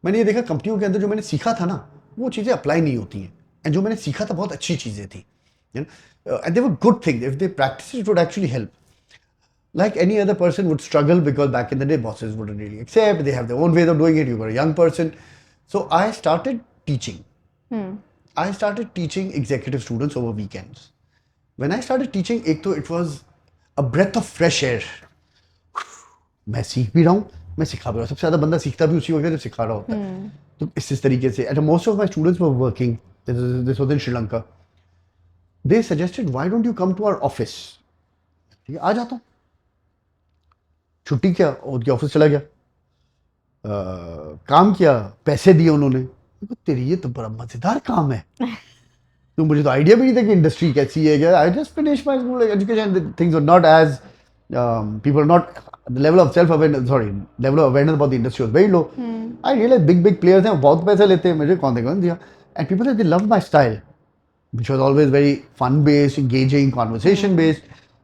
मैंने ये देखा कंपनियों के अंदर जो मैंने सीखा था ना, वो चीज़ें अप्लाई नहीं होती हैं. एंड जो मैंने सीखा था बहुत अच्छी चीज़ें थी. And they were good things. If they practice it would actually help. Like any other person would struggle because back in the day bosses wouldn't really accept. They have their own ways of doing it. You were a young person. So I started teaching. I started teaching executive students over weekends. When I started teaching, एक तो it was a breath of fresh air. मैं सीख भी रहा हूँ, मैं सिखा भी रहा हूँ. सबसे ज़्यादा बंदा सीखता भी उसी वक्त है जब सिखा रहा होता है. तो इस तरीके से. And most of my students were working. This was in Sri Lanka. They suggested, why don't you come to our office? ठीक है, आ जाता हूँ. छुट्टी किया, उनके ऑफिस चला गया. काम किया, पैसे दिए उन्होंने. तेरी ये तो बड़ा मजेदार काम है. तो मुझे तो आइडिया भी नहीं था कि इंडस्ट्री कैसी है. क्या, I just finish my school education. Things were not as people are not the level of level of awareness about the industry was very low. I realized big players हैं, बहुत पैसे लेते हैं, मुझे कौन दिया. And people said they love my style, which was always very fun based, engaging, conversation based.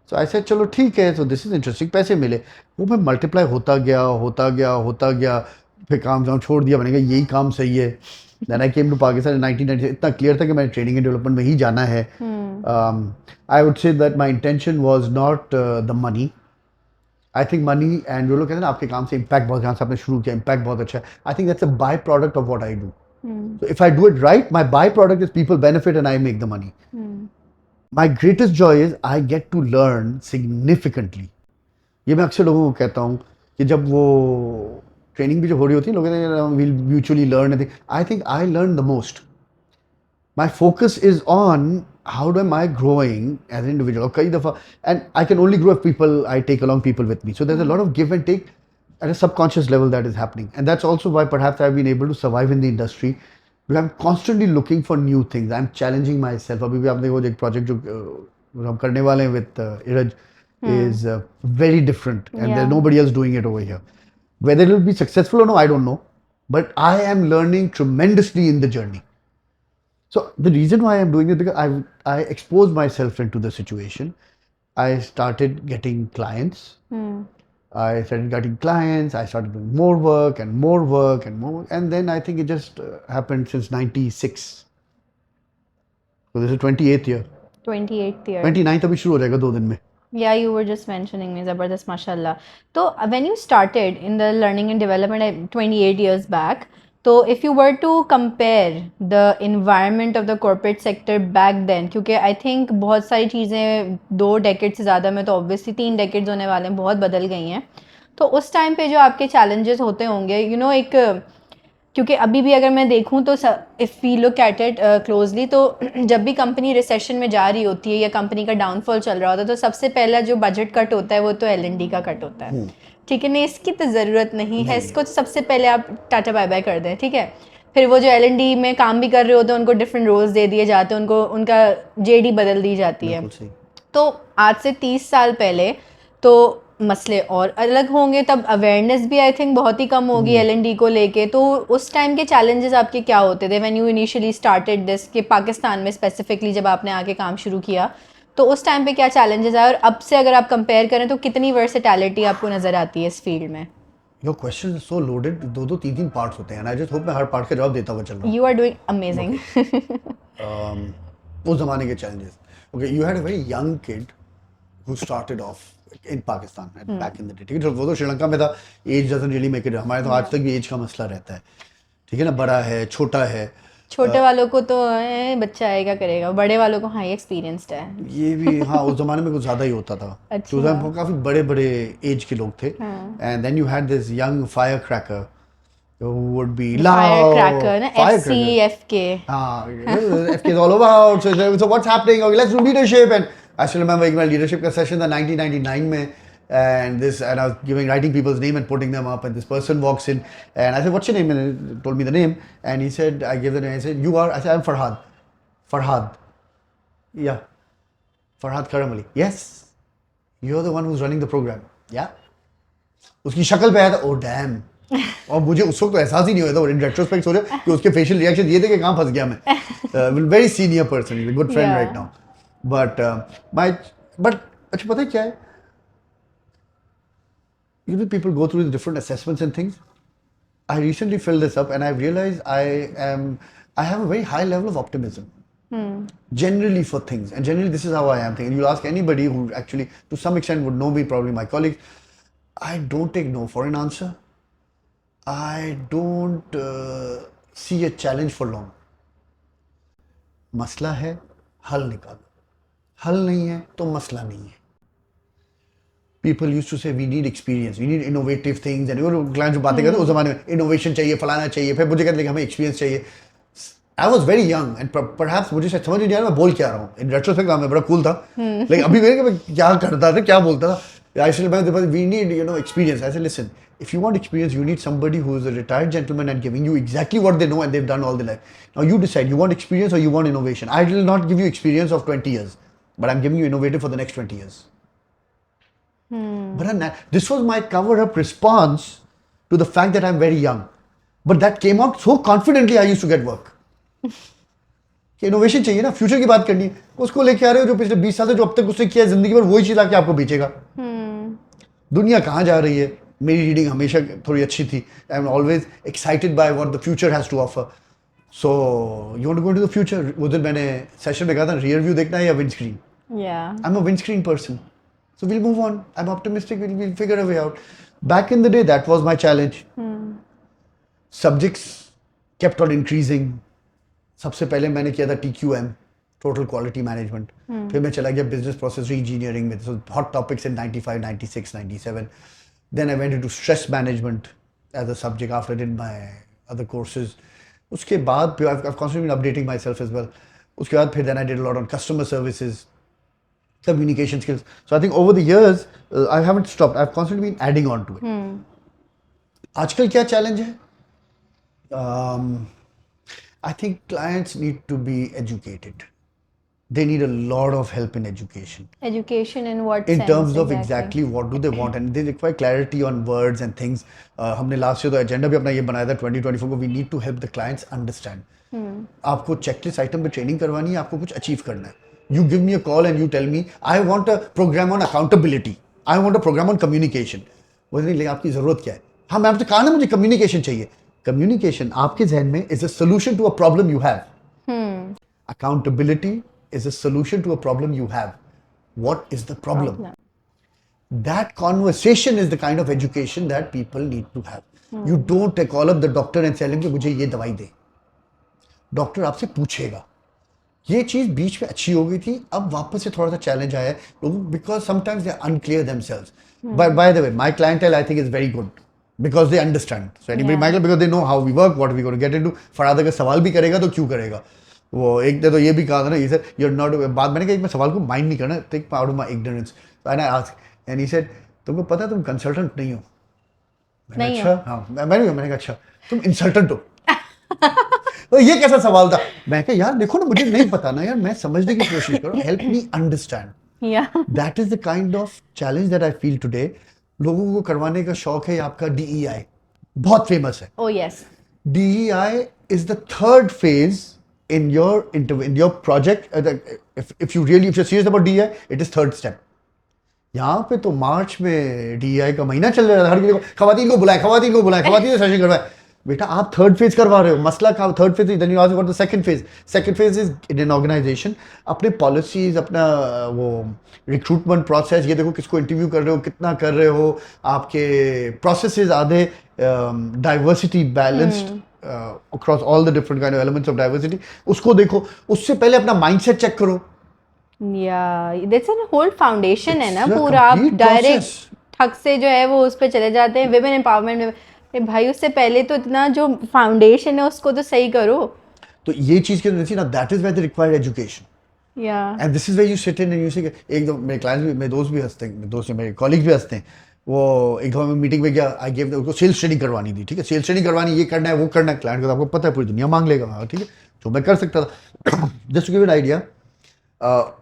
So I said चलो ठीक है, so this is interesting. पैसे मिले, वो मैं मल्टीप्लाई होता गया. फिर काम छोड़ दिया. मैंने कहा यही काम सही है. Then I came to Pakistan in 1990. इतना क्लियर था कि मैंने ट्रेनिंग एंड डेवलपमेंट में ही जाना है. I would say that my intention was not the money. I think money and जो लोग कहते हैं ना आपके काम से इम्पैक्ट बहुत, जहाँ से आपने शुरू किया इम्पैक्ट बहुत अच्छा है. I think that's a byproduct of what I do. So if I do it right, my byproduct is people benefit and I make the money. My greatest joy is I get to learn significantly. ये मैं अक्सर लोगों को कहता हूँ कि जब वो ट्रेनिंग भी जो हो रही होती है, लोग कहते हैं we'll mutually learn. I think I learn the most. My focus is on how am I growing as an individual. कई दफ़ा, and I can only grow if I take along people with me. So there's a lot of give and take at a subconscious level that is happening. And that's also why perhaps I've been able to survive in the industry. Because I'm constantly looking for new things. I'm challenging myself. अभी भी आप देखो एक project जो हम करने वाले हैं with Iraj, is very different, and Yeah. there's nobody else doing it over here. Whether it will be successful or no, I don't know, but I am learning tremendously in the journey. So the reason why I'm doing it, because I exposed myself into the situation. I started getting clients. I started getting clients. I started doing more work and more work and more, and then I think it just happened since '96. So this is 28th year. 28th year. 29th अभी शुरू हो जाएगा 2 दिन में. Yeah, you were just mentioning me, Zabardast, mashallah. So, when you started in the learning and development 28 years back, so if you were to compare the environment of the corporate sector back then, क्योंकि I think बहुत सारी चीज़ें 2 decades से ज़्यादा में तो obviously 3 decades होने वाले हैं, बहुत बदल गई हैं. तो उस टाइम पे जो आपके challenges होते होंगे, you know, एक क्योंकि अभी भी अगर मैं देखूं तो if we look at it closely, तो जब भी कंपनी रिसेशन में जा रही होती है या कंपनी का डाउनफॉल चल रहा होता है, तो सबसे पहला जो बजट कट होता है वो तो L&D का कट होता है. ठीक है, नहीं इसकी तो ज़रूरत नहीं है, इसको तो सबसे पहले आप टाटा बाय बाय कर दें. ठीक है, फिर वो जो L&D में काम भी कर रहे होते हैं उनको डिफरेंट रोल्स दे दिए जाते हैं, उनको उनका JD बदल दी जाती है. बिल्कुल सही. तो आज से 30 साल पहले तो मसले और अलग होंगे, तब अवेयरनेस भी आई थिंक बहुत ही कम होगी L&D को लेके. तो उस टाइम के चैलेंजेस आपके क्या होते थे when you initially started this, कि पाकिस्तान में स्पेसिफिकली जब आपने आके काम शुरू किया, तो उस टाइम पे क्या चैलेंजेस आए, और अब से अगर आप कंपेयर करें तो कितनी वर्सेटैलिटी आपको नज़र आती है इस फील्ड में? Your question is so loaded. 2-3 parts होते हैं, and I just hope मैं हर पार्ट का जवाब देता हुआ चल रहा हूँ. You are doing amazing. उस ज़माने के challenges. Okay, you had a very young kid who started off in Pakistan back in the day. ठीक है, वो तो श्रीलंका में था. Age doesn't really make it. हमारे तो आज तक भी age का मसला रहता है. ठीक है ना, बड़ा है, छोटा है. छोटे वालों को तो बच्चा आएगा करेगा, बड़े वालों को हाई एक्सपीरियंस्ड है. ये भी हाँ, उस जमाने में कुछ ज़्यादा ही होता था. अच्छा. तो उस टाइम काफ़ी बड़े बड़े एज के लोग थे. And then you had this young fire cracker who would be loud. Firecracker, na? Firecracker. FCFK. FK is all about. So what's happening? Okay, let's do leadership. And I still remember my leadership का session था 1999 में. And I was writing people's name and putting them up, and this person walks in, and I said, "What's your name?" And he told me the name, and he said, "I gave the name." I said, "You are?" I said, "I'm Farhad." Farhad. Yeah. Farhad Karamali. Yes. You're the one who's running the program. Yeah. उसकी शक्ल पे आया था, "Oh damn." और मुझे उस वक्त तो एहसास ही नहीं हुआ था, और इन रेट्रोस्पेक्ट सोचा कि उसके फेशियल रिएक्शन ये थे कि कहाँ फंस गया मैं. Very senior person, good friend right now. But अच्छा पता है क्या है, you know, people go through different assessments and things. I recently filled this up and I've realized I have a very high level of optimism. Generally for things, and generally this is how I am thinking. You'll ask anybody who actually to some extent would know me, probably my colleagues. I don't take no for an answer. I don't see a challenge for long. मसला है, हल निकालो. हल नहीं है तो मसला नहीं है. People used to say we need experience, we need innovative things, and वो clients जो बातें करते हैं उस ज़माने में innovation चाहिए, फलाना चाहिए, फिर मुझे कहते हैं कि हमें experience चाहिए. I was very young and perhaps मुझे शायद समझ नहीं आ रहा मैं बोल क्या रहा हूँ. In retrospect मैं बड़ा cool था, लेकिन अभी मेरे मैं क्या करता था, क्या बोलता था. I still remember we need experience. I said listen, if you want experience, you need somebody who is a retired gentleman and giving you exactly what they know and they've done all their life. Now you decide, you want experience or you want innovation. I will not give you experience of 20 years, but I'm giving you innovative for the next 20 years. But this was my cover-up response to the fact that I'm very young. But that came out so confidently. I used to get work. कि innovation चाहिए ना, future की बात करनी है, उसको लेके आ रहे हो जो पिछले 20 साल से जो अब तक उसने किया है जिंदगी भर, वही चीज आके आपको बेचेगा. दुनिया कहाँ जा रही है. मेरी रीडिंग हमेशा थोड़ी अच्छी थी. I am always excited by what the future has to offer. So you want to go into the future. वो दिन मैंने सेशन में कहा था रियर व्यू देखना है या wind screen. I am a wind screen person. So we'll move on. I'm optimistic. We'll figure a way out. Back in the day, that was my challenge. Subjects kept on increasing. सबसे पहले मैंने किया था TQM, Total Quality Management. फिर मैं चला गया Business Process Reengineering में. So hot topics in 95, 96, 97. Then I went into Stress Management as a subject after I did my other courses. उसके बाद I've constantly been updating myself as well. उसके बाद फिर then I did a lot on customer services. Communication skills. So I think over the years, I haven't stopped. I've constantly been adding on to it. आजकल क्या challenge है? I think clients need to be educated. they need a lot of help in education. Education in what In sense? terms of exactly what do they want, and they require clarity on words and things. हमने last year तो agenda भी अपना ये बनाया था 2024 को, we need to help the clients understand. आपको checklist item पे ट्रेनिंग करवानी है, आपको कुछ अचीव करना है. You give me a call and you tell me I want a program on accountability, I want a program on communication. वो नहीं, लेकिन आपकी जरूरत क्या है? हाँ, मैं आपसे कहा ना मुझे कम्युनिकेशन चाहिए. कम्युनिकेशन आपके जहन में is a solution to a problem you have. Accountability is a solution to a problem you have. What is the problem? That conversation is the kind of education that people need to have. You don't call up the doctor and tell him कि मुझे ये दवाई दे. Doctor आपसे पूछेगा. ये चीज बीच में अच्छी हो गई थी, अब वापस से थोड़ा सा चैलेंज आया है लोगों, because sometimes they are unclear themselves. But by the way, my clientele I think is very good because they understand. So anybody Yeah. might, because they know how we work, what we going to get into. फराद अगर सवाल भी करेगा तो क्यों करेगा? वो एक ने तो ये भी कहा था ना, he said you're not, बात मैंने कहा एक मैं सवाल को माइंड नहीं करना, take out of my ignorance. And I asked and he said तुमको पता है तुम कंसल्टेंट नहीं हो? मैंने नहीं अच्छा, हाँ मैंने कहा अच्छा तुम इंसल्टेंट हो. तो ये कैसा सवाल था? मैं कहा यार देखो ना, मुझे नहीं पता ना यार, मैं समझने की कोशिश करो, help me understand. Yeah. That is the kind of challenge that I feel today. लोगों को करवाने का शौक है आपका DEI, बहुत फेमस है. Oh yes. DEI is the third phase in your project. If you're serious about DEI, it is third step. यहाँ पे तो मार्च में DEI का महीना चल रहा है, हर किसी को खवातीन को बुलाए, खवातीन से सेशन करवाए. बेटा आप थर्ड फेज करवा रहे हो, मसला का third phase. Then you ask what the second phase. Second phase is in an organization, अपने पॉलिसीज, अपना वो रिक्रूटमेंट प्रोसेस, ये देखो किसको इंटरव्यू कर रहे हो, कितना कर रहे हो, आपके प्रोसेसेस आधे diversity balanced across all the different kind of elements of diversity, उसको देखो. उससे पहले अपना माइंडसेट चेक करो. Yeah, that's a whole foundation है ना It's a पूरा. आप complete डायरेक्ट process. ठग से जो है वो उस पर चले जाते हैं. विमेन एम्पावरमेंट में, अरे भाई उससे पहले तो इतना जो फाउंडेशन है उसको तो सही करो. तो ये चीज के अंदर ना, that is where they require education. Yeah. And this is where you sit in and you say, एक दो मेरे क्लाइंट्स भी, मेरे दोस्त भी हंसते हैं, मेरे दोस्त मेरे कॉलीग भी हंसते हैं. वो एक दफा मैं मीटिंग में गया, आई गिव उसको सेल्स ट्रेनिंग करवानी थी. ठीक है, सेल्स ट्रेनिंग करवानी, ये करना है वो करना है. क्लाइंट को तो आपको पता है पूरी दुनिया मांग लेगा. हाँ ठीक है, जो मैं कर सकता था. Just to give an idea,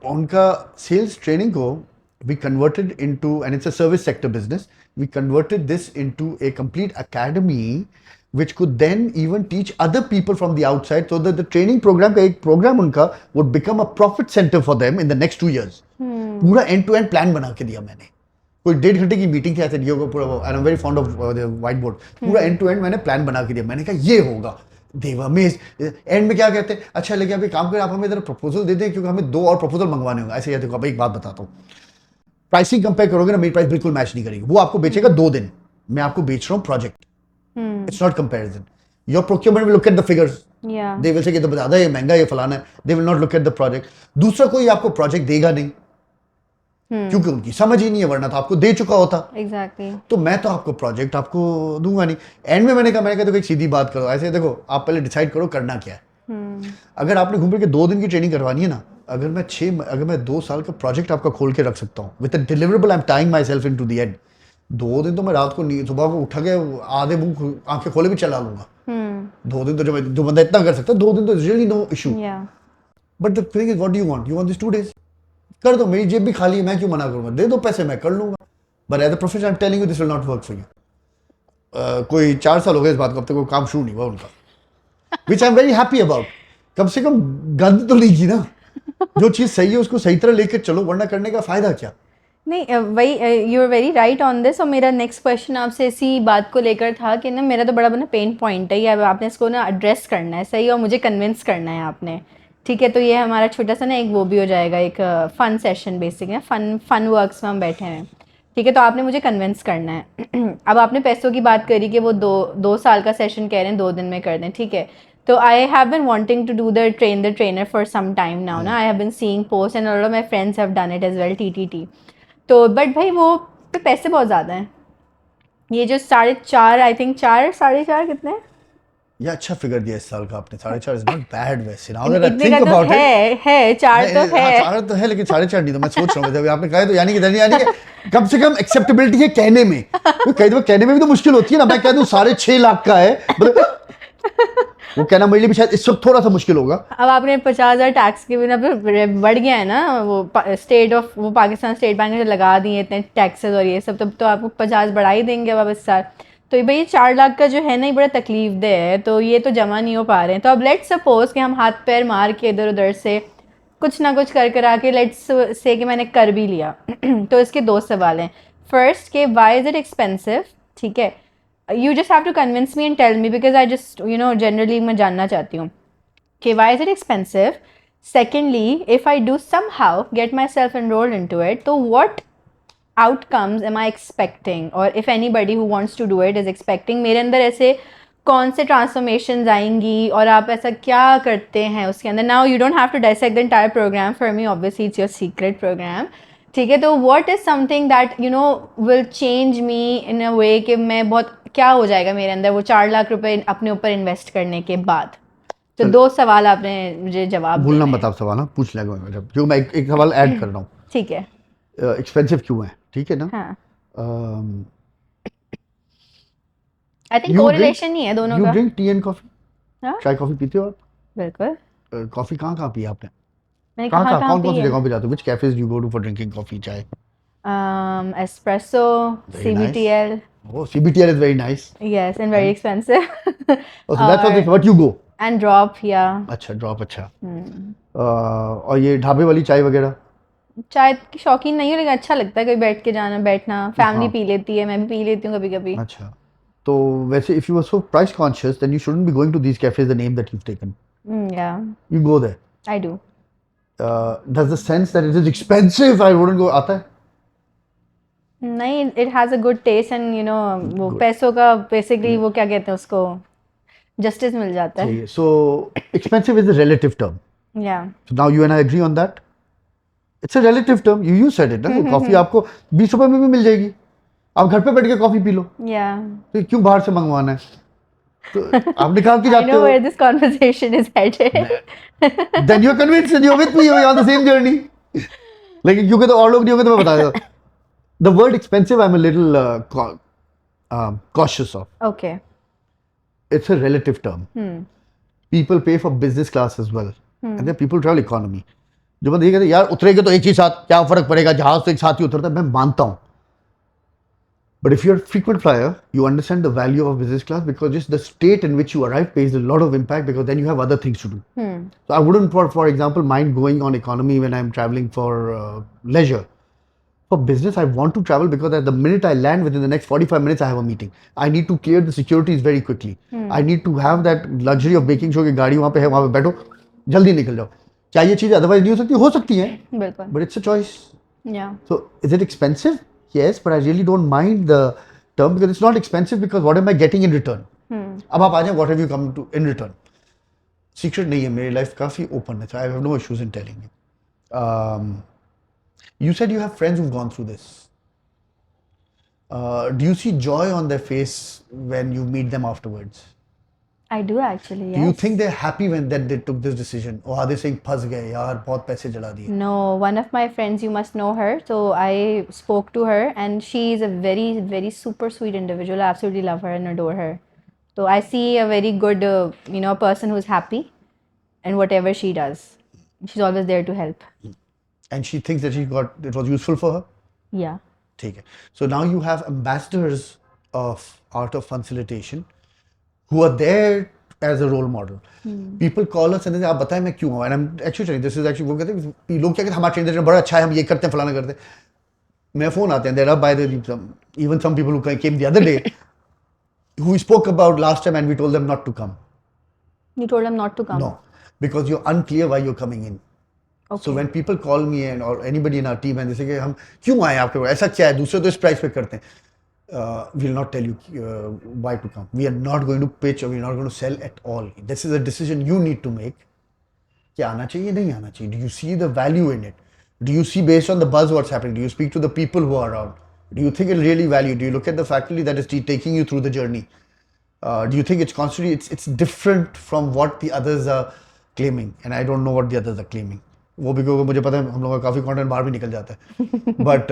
उनका सेल्स ट्रेनिंग को we converted into, and it's a service sector business, we converted this into a complete academy which could then even teach other people from the outside, so that the training program का एक program उनका would become a profit center for them in the next 2 years. पूरा end to end plan बना के दिया मैंने. कोई 1.5 घंटे की मीटिंग थी ऐसे डियो को पूरा, and I'm very fond of the whiteboard. पूरा end to end मैंने प्लान बना के दिया. मैंने कहा ये होगा. देवा में एंड में क्या कहते हैं, अच्छा लेकिन आप एक काम करें, आप हमें इधर प्रपोजल दे दें क्योंकि हमें 2 और प्रपोजल मंगवाने होंगे. ऐसे कहते हो. अब एक बात बताता हूँ, प्राइसिंग कंपेयर करोगे ना, मेरी प्राइस बिल्कुल मैच नहीं करेगी. वो आपको बेचेगा 2 दिन, मैं आपको बेच रहा हूँ project. It's not comparison. Your procurement will look at the figures, Yeah. They will say कि तो ज्यादा, ये महंगा, ये फलाना है. They will not look at the project. दूसरा कोई आपको प्रोजेक्ट देगा नहीं, क्योंकि उनकी समझ ही नहीं है, वरना तो आपको दे चुका होता. Exactly. तो मैं तो आपको प्रोजेक्ट आपको दूंगा नहीं. एंड में मैंने कहा देखो एक सीधी बात करो, ऐसे देखो आप पहले डिसाइड करो करना क्या है. अगर आपने घूम फिर के 2 दिन की ट्रेनिंग करवानी है ना, अगर मैं 2 साल का प्रोजेक्ट आपका खोल के रख सकता हूँ with a deliverable, I am tying myself in to the end. 2 दिन तो मैं रात को सुबह को उठा के आधे मुंह आंखें खोले भी चला लूंगा. 2 दिन तो जो बंदा इतना कर सकता है, 2 दिन तो really no issue. Yeah. But the thing is what do you want? You want this 2 days? कर दो, मेरी जेब भी खाली है, मैं क्यों मना करूंगा? दे दो पैसे, मैं कर लूंगा. But as a professional I am telling you this will not work for you. कोई 4 साल हो गए इस बात को, अब तक कोई काम शुरू नहीं हुआ उनका, which I am very happy about. कम से कम गंद तो नहीं की ना. जो चीज सही है उसको सही तरह लेकर चलो, वरना करने का फायदा क्या? नहीं वही, you are very right on this. और मेरा नेक्स्ट क्वेश्चन आपसे इसी बात को लेकर था कि ना मेरा तो बड़ा बड़ा पेन पॉइंट है, ये अब आपने इसको ना एड्रेस करना है सही, और मुझे कन्विंस करना है आपने. ठीक है, तो ये हमारा छोटा सा ना एक वो भी हो जाएगा, एक फन सेशन बेसिक है, फन वर्क्स में हम बैठे हैं. ठीक है, तो आपने मुझे कन्विंस करना है. अब आपने पैसों की बात करी कि वो 2 साल का सेशन कह रहे हैं 2 दिन में कर दें. ठीक है, तो I have been wanting to do the trainer for some time now ना. I have been seeing post and all of my friends have done it as well, TTT. तो बट भाई वो पे पैसे बहुत ज़्यादा हैं. ये जो 4.5, आई थिंक 4.5 कितने हैं? ये अच्छा फिगर दिया इस साल का आपने. 4.5 इज नॉट बैड वैसे. नाउ दैट आई इतने थिंक का तो अबाउट इट, है 4 तो है. 4 तो है, लेकिन 4.5 नहीं. तो मैं सोच रहा हूँ जब आपने कहा तो यानी कि कम से कम एक्सेप्टेबिलिटी है कहने में. कई दफा कहने में भी तो मुश्किल होती है ना. मैं कह दूं 6.5 लाख का है, वो कहना मेरे लिए भी शायद इस वक्त थोड़ा सा मुश्किल होगा। अब आपने 50,000 टैक्स के बिना फिर बढ़ गया है ना वो स्टेट ऑफ वो पाकिस्तान स्टेट बैंक ने जो लगा दिए इतने टैक्सेस और ये सब, तब तो आपको 50 बढ़ा ही देंगे अब इस साल। तो भाई 4 लाख का जो है ना ये बड़ा तकलीफ दे है, तो ये तो जमा नहीं हो पा रहे हैं। तो अब लेट्स सपोज कि हम हाथ पैर मार के इधर उधर से कुछ ना कुछ कर करा के लेट्स से कि मैंने कर भी लिया तो इसके दो सवाल हैं। फर्स्ट के वाई इज़ इट एक्सपेंसिव, ठीक है, you just have to convince me and tell me because I just generally मैं जानना चाहती हूँ कि why is it expensive? Secondly, if I do somehow get myself enrolled into it, so what outcomes am I expecting? Or if anybody who wants to do it is expecting, मेरे अंदर ऐसे कौन से ट्रांसफॉर्मेशंस आएंगी और आप ऐसा क्या करते हैं उसके अंदर? Now you don't have to dissect the entire program for me, obviously it's your secret program, ठीक है। तो what is something that will change me in a way कि मैं बहुत क्या हो जाएगा मेरे अंदर वो 4 लाख रुपए अपने ऊपर इन्वेस्ट करने के बाद? तो दो सवाल आपने मुझे जवाब भूलना देने मत आप सवाल, हाँ पूछ लेंगे जब, क्योंकि मैं एक सवाल ऐड कर रहा हूँ। ठीक है। एक्सपेंसिव क्यों है, ठीक है ना? हाँ, Um, आई थिंक कोरिलेशन नहीं है दोनों यू का। ड्रिंक टी एंड कॉफी, हाँ चाय कॉफी पीते हो आप? बिल्कुल, कॉफी कहाँ कहाँ पी आपने? मैंने कहाँ कहाँ कहाँ कहाँ कौन कौन पी सी है? जगहों पे जाते हो? Which cafes you go to for drinking coffee, chai? Espresso, Very nice. CBTL, Oh, CBTL is very nice. yes, and very expensive. Oh, so that's what you go. And drop, yeah. अच्छा, drop अच्छा। और ये ढाबे वाली चाय वगैरह? चाय की शौकीन नहीं हूँ लेकिन अच्छा लगता है कभी बैठ के जाना बैठना, फैमिली हाँ। पी लेती है, मैं भी पी लेती हूँ कभी कभी। अच्छा, तो वैसे if you are so price conscious, then you shouldn't be going to these cafes, the name that you've taken. Yeah, You go there. I do. Does the sense that it is expensive, I wouldn't go, आता है? नहीं, it has a good taste and वो Good. पैसों का basically वो क्या कहते हैं उसको, जस्टिस मिल जाता है। चाहिए। So expensive is a relative term. Yeah. So now you and I agree on that. It's a relative term. You said it ना, कॉफी आपको 20 रुपए में भी मिल जाएगी, आप घर पे बैठ के कॉफी पी लो, Yeah. तो क्यों बाहर से मंगवाना है? तो आप निकाल के I जाते know हो। where this conversation is headed. Then you're convinced and you're with me, you're on the same journey. लेकिन क्योंकि तो और लोग नहीं होंगे तो मैं बता देता हूँ। The word expensive I'm a little cautious of. Okay. It's a relative term. People pay for business class as well. And then people travel economy. जो बंदे ये कहते हैं यार उतरेंगे तो एक ही साथ, क्या फर्क पड़ेगा, जहाज तो एक साथ ही उतरता है, मैं मानता हूँ। But if you're a frequent flyer, you understand the value of business class because just the state in which you arrive pays a lot of impact because then you have other things to do. So I wouldn't, for example, mind going on economy when I'm traveling for leisure. For business, I want to travel because at the minute I land, within the next 45 minutes, I have a meeting. I need to clear the securities very quickly. I need to have that luxury of making sure कि गाड़ी वहाँ पे है, वहाँ पे बैठो, जल्दी निकल जाओ। क्या ये चीज़ otherwise नहीं हो सकती हैं? बिल्कुल। But it's a choice. Yeah. So is it expensive? Yes, but I really don't mind the term because it's not expensive because what am I getting in return? अब आप आ जाए, what have you come to in return? Secret नहीं है, मेरी life काफ़ी open है, so I have no issues in telling you. You said you have friends who've gone through this. Do you see joy on their face when you meet them afterwards? I do actually, yes. Do you think they're happy when that they took this decision, or are they saying फंस गए यार, बहुत पैसे जला दिए? No, one of my friends, you must know her. So I spoke to her, and she is a very, very super sweet individual. I absolutely love her and adore her. So I see a very good, person who's happy, and whatever she does, she's always there to help. And she thinks that it was useful for her? Yeah. ठीक है. So now you have ambassadors of art of facilitation who are there as a role model. People call us and they say आप बताएं मैं क्यों हूँ, and I'm actually telling, this is actually वो कहते हैं लोग क्या कहते हैं हमारा ट्रेनर बड़ा अच्छा है, हम ये करते हैं फलाना करते हैं, मेरा फोन आते हैं, there are by the even some people who came the other day who we spoke about last time and we told them not to come. You told them not to come? No, because you're unclear why you're coming in. Okay. So when people call me and or anybody in our team and they say कि हम क्यों आए आपके पास, ऐसा क्या है, दूसरे तो इस प्राइस पे करते हैं, we'll not tell you why to come. We are not going to pitch or we're not going to sell at all. This is a decision you need to make. क्या आना चाहिए, नहीं आना चाहिए? Do you see the value in it? Do you see based on the buzz what's happening? Do you speak to the people who are around? Do you think it really value? Do you look at the faculty that is taking you through the journey? Do you think it's constantly it's different from what the others are claiming? And I don't know what the others are claiming. वो भी क्योंकि मुझे पता है हम लोगों का काफ़ी कंटेंट बाहर भी निकल जाता है, but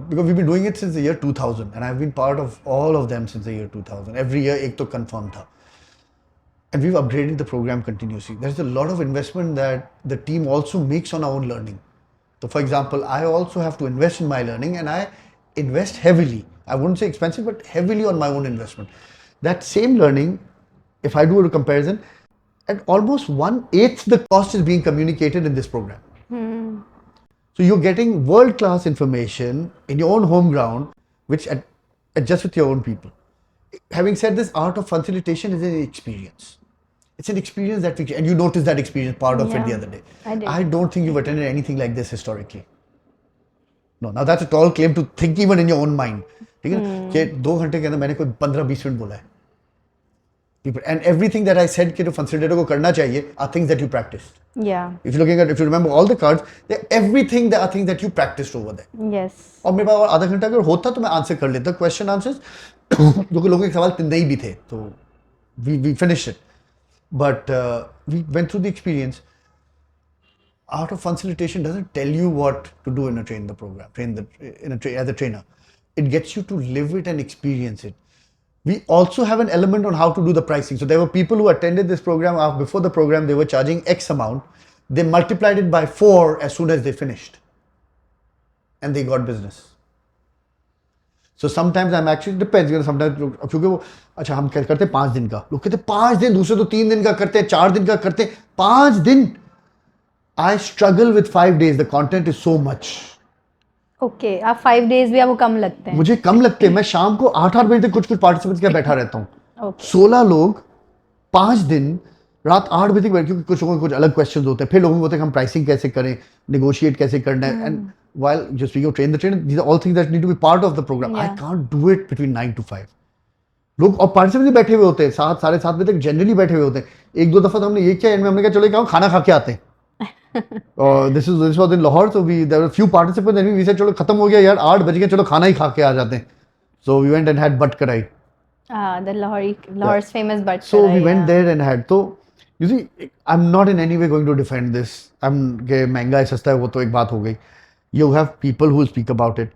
because we've been doing it since the year 2000 and I've been part of all of them since the year 2000. Every year एक तो confirm था. and we've upgraded the program continuously. There's a lot of investment that the team also makes on our own learning. So for example, I also have to invest in my learning, and I invest heavily. I wouldn't say expensive, but heavily on my own investment. That same learning, if I do a comparison, at almost 1/8 the cost is being communicated in this program. So you're getting world-class information in your own home ground, which adjusts with your own people. Having said this, art of facilitation is an experience. It's an experience that and you noticed that experience part of it the other day. I did. I don't think you've attended anything like this historically. No, now that's a tall claim to think even in your own mind. ठीक है ना कि 2 घंटे के अंदर मैंने कोई 15-20 minute बोला है. And everything that I said कि जो facilitator को करना चाहिए are things that you practiced. Yeah. If you remember all the cards, everything there are things that you practiced over there. Yes. और मेरे पास और आधा घंटा अगर होता तो मैं आंसर कर लेता क्वेश्चन आंसर्स जो कि लोगों के सवाल नहीं भी थे तो we finished it. But we went through the experience. Art of facilitation doesn't tell you what to do in a as a trainer. It gets you to live it and experience it. We also have an element on how to do the pricing. So there were people who attended this program before the program, they were charging X amount. They multiplied it by 4 as soon as they finished. And they got business. So sometimes I'm actually depends. Sometimes क्योंकि वो अच्छा हम क्या करते हैं 5 दिन का लोग कहते हैं 5 दिन दूसरे तो 3 दिन का करते हैं 4 दिन का करते हैं 5 दिन. I struggle with 5 days. The content is so much. Okay, आप 5 days भी आपको कम लगते हैं. मुझे कम लगते हैं. मैं शाम को 8 बजे तक कुछ पार्टिसिपेंट्स के बैठा रहता हूँ. Okay. 16 लोग 5 दिन रात 8 बजे तक बैठ क्योंकि कुछ लोगों को कुछ अलग क्वेश्चंस होते हैं. फिर लोगों को होते हैं हम प्राइसिंग कैसे करें, नेगोशिएट कैसे करना है. And while just you train the trainer, these are all things that need to be part of the program. Yeah. I can't do it between 9 to 5. लोग और पार्टिसिपेंट्स बैठे हुए होते हैं 7-7:30 बजे तक जनरली बैठे हुए होते हैं. एक दो दफा तो हमने ये किया एंड में हमने कहा चलो एक खाना खा के आते हैं. this was in Lahore, so there were a few participants and we said चलो खत्म हो गया यार 8 बज गए चलो खाना ही खा के आ जाते हैं. So we went and had butt karai. The Lahore's famous butt So karai, we went there and had. So you see, I'm not in any way going to defend this. कि महंगा है सस्ता है वो तो एक बात हो गई. You have people who will speak about it.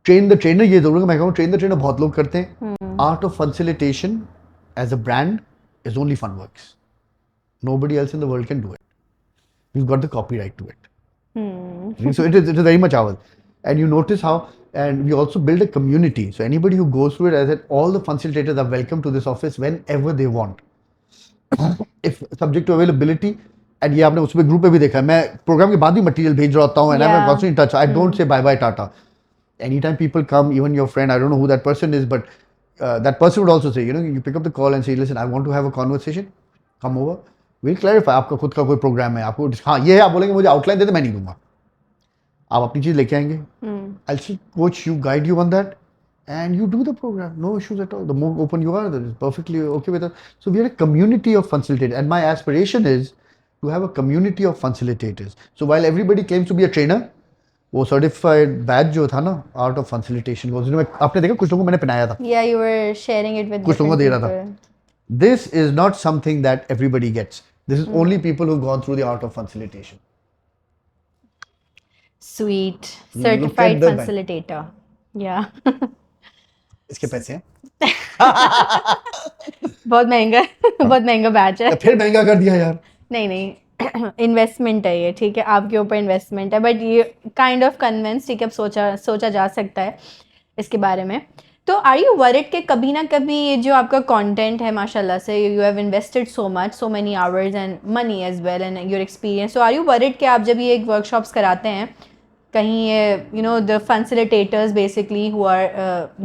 Train the trainer ये जरूर मैं कहूँ train the trainer बहुत लोग करते हैं. Art of facilitation as a brand is only Funworks. Nobody else in the world can do it. We've got the copyright to it. So it is very much ours. And you notice how, and we also build a community. So anybody who goes through it, as I said, all the facilitators are welcome to this office whenever they want. If subject to availability, and ये आपने उसमें group पे भी देखा है, मैं programme के बाद भी मटेरियल भेज रहा होता हूँ, and I'm constantly in touch. I don't say bye bye Tata. Anytime people come, even your friend, I don't know who that person is, but that person would also say, you pick up the call and say, listen, I want to have a conversation. Come over. We'll clarify. आपका खुद का कोई programme है, आपको हाँ ये है, आप बोलेंगे मुझे आउटलाइन दे दे, मैं नहीं दूंगा. आप अपनी चीज लेके आएंगे. I'll still coach you, guide you on that, and you do the program. No issues at all. The more open you are, that is perfectly okay with us. So we are a community of facilitators, and my aspiration is to have a community of facilitators. So while everybody claims to be a trainer, वो certified badge जो था ना art of facilitation को उसमें आपने देखा कुछ लोगों को मैंने पहनाया था. Yeah, you were sharing it with कुछ लोगों को दे रहा था. people. This is not something that everybody gets. This is only people who've gone through the art of facilitation. Sweet. Look at Certified the band. facilitator. Yeah. इसके पैसे हैं. बहुत महंगा बहुत महंगा बैच है. फिर महंगा कर दिया यार. नहीं इन्वेस्टमेंट है ये, ठीक है, आपके ऊपर इन्वेस्टमेंट है, बट ये काइंड ऑफ कन्विंस, ठीक है, सोचा जा सकता है इसके बारे में. तो आर यू वरिड के कभी ना कभी ये जो आपका कंटेंट है माशाल्लाह से, you have invested so much, so many hours and money as well and your experience, तो आर यू वरिड कि आप जब ये एक वर्कशॉप्स कराते हैं कहीं ये the facilitators basically who are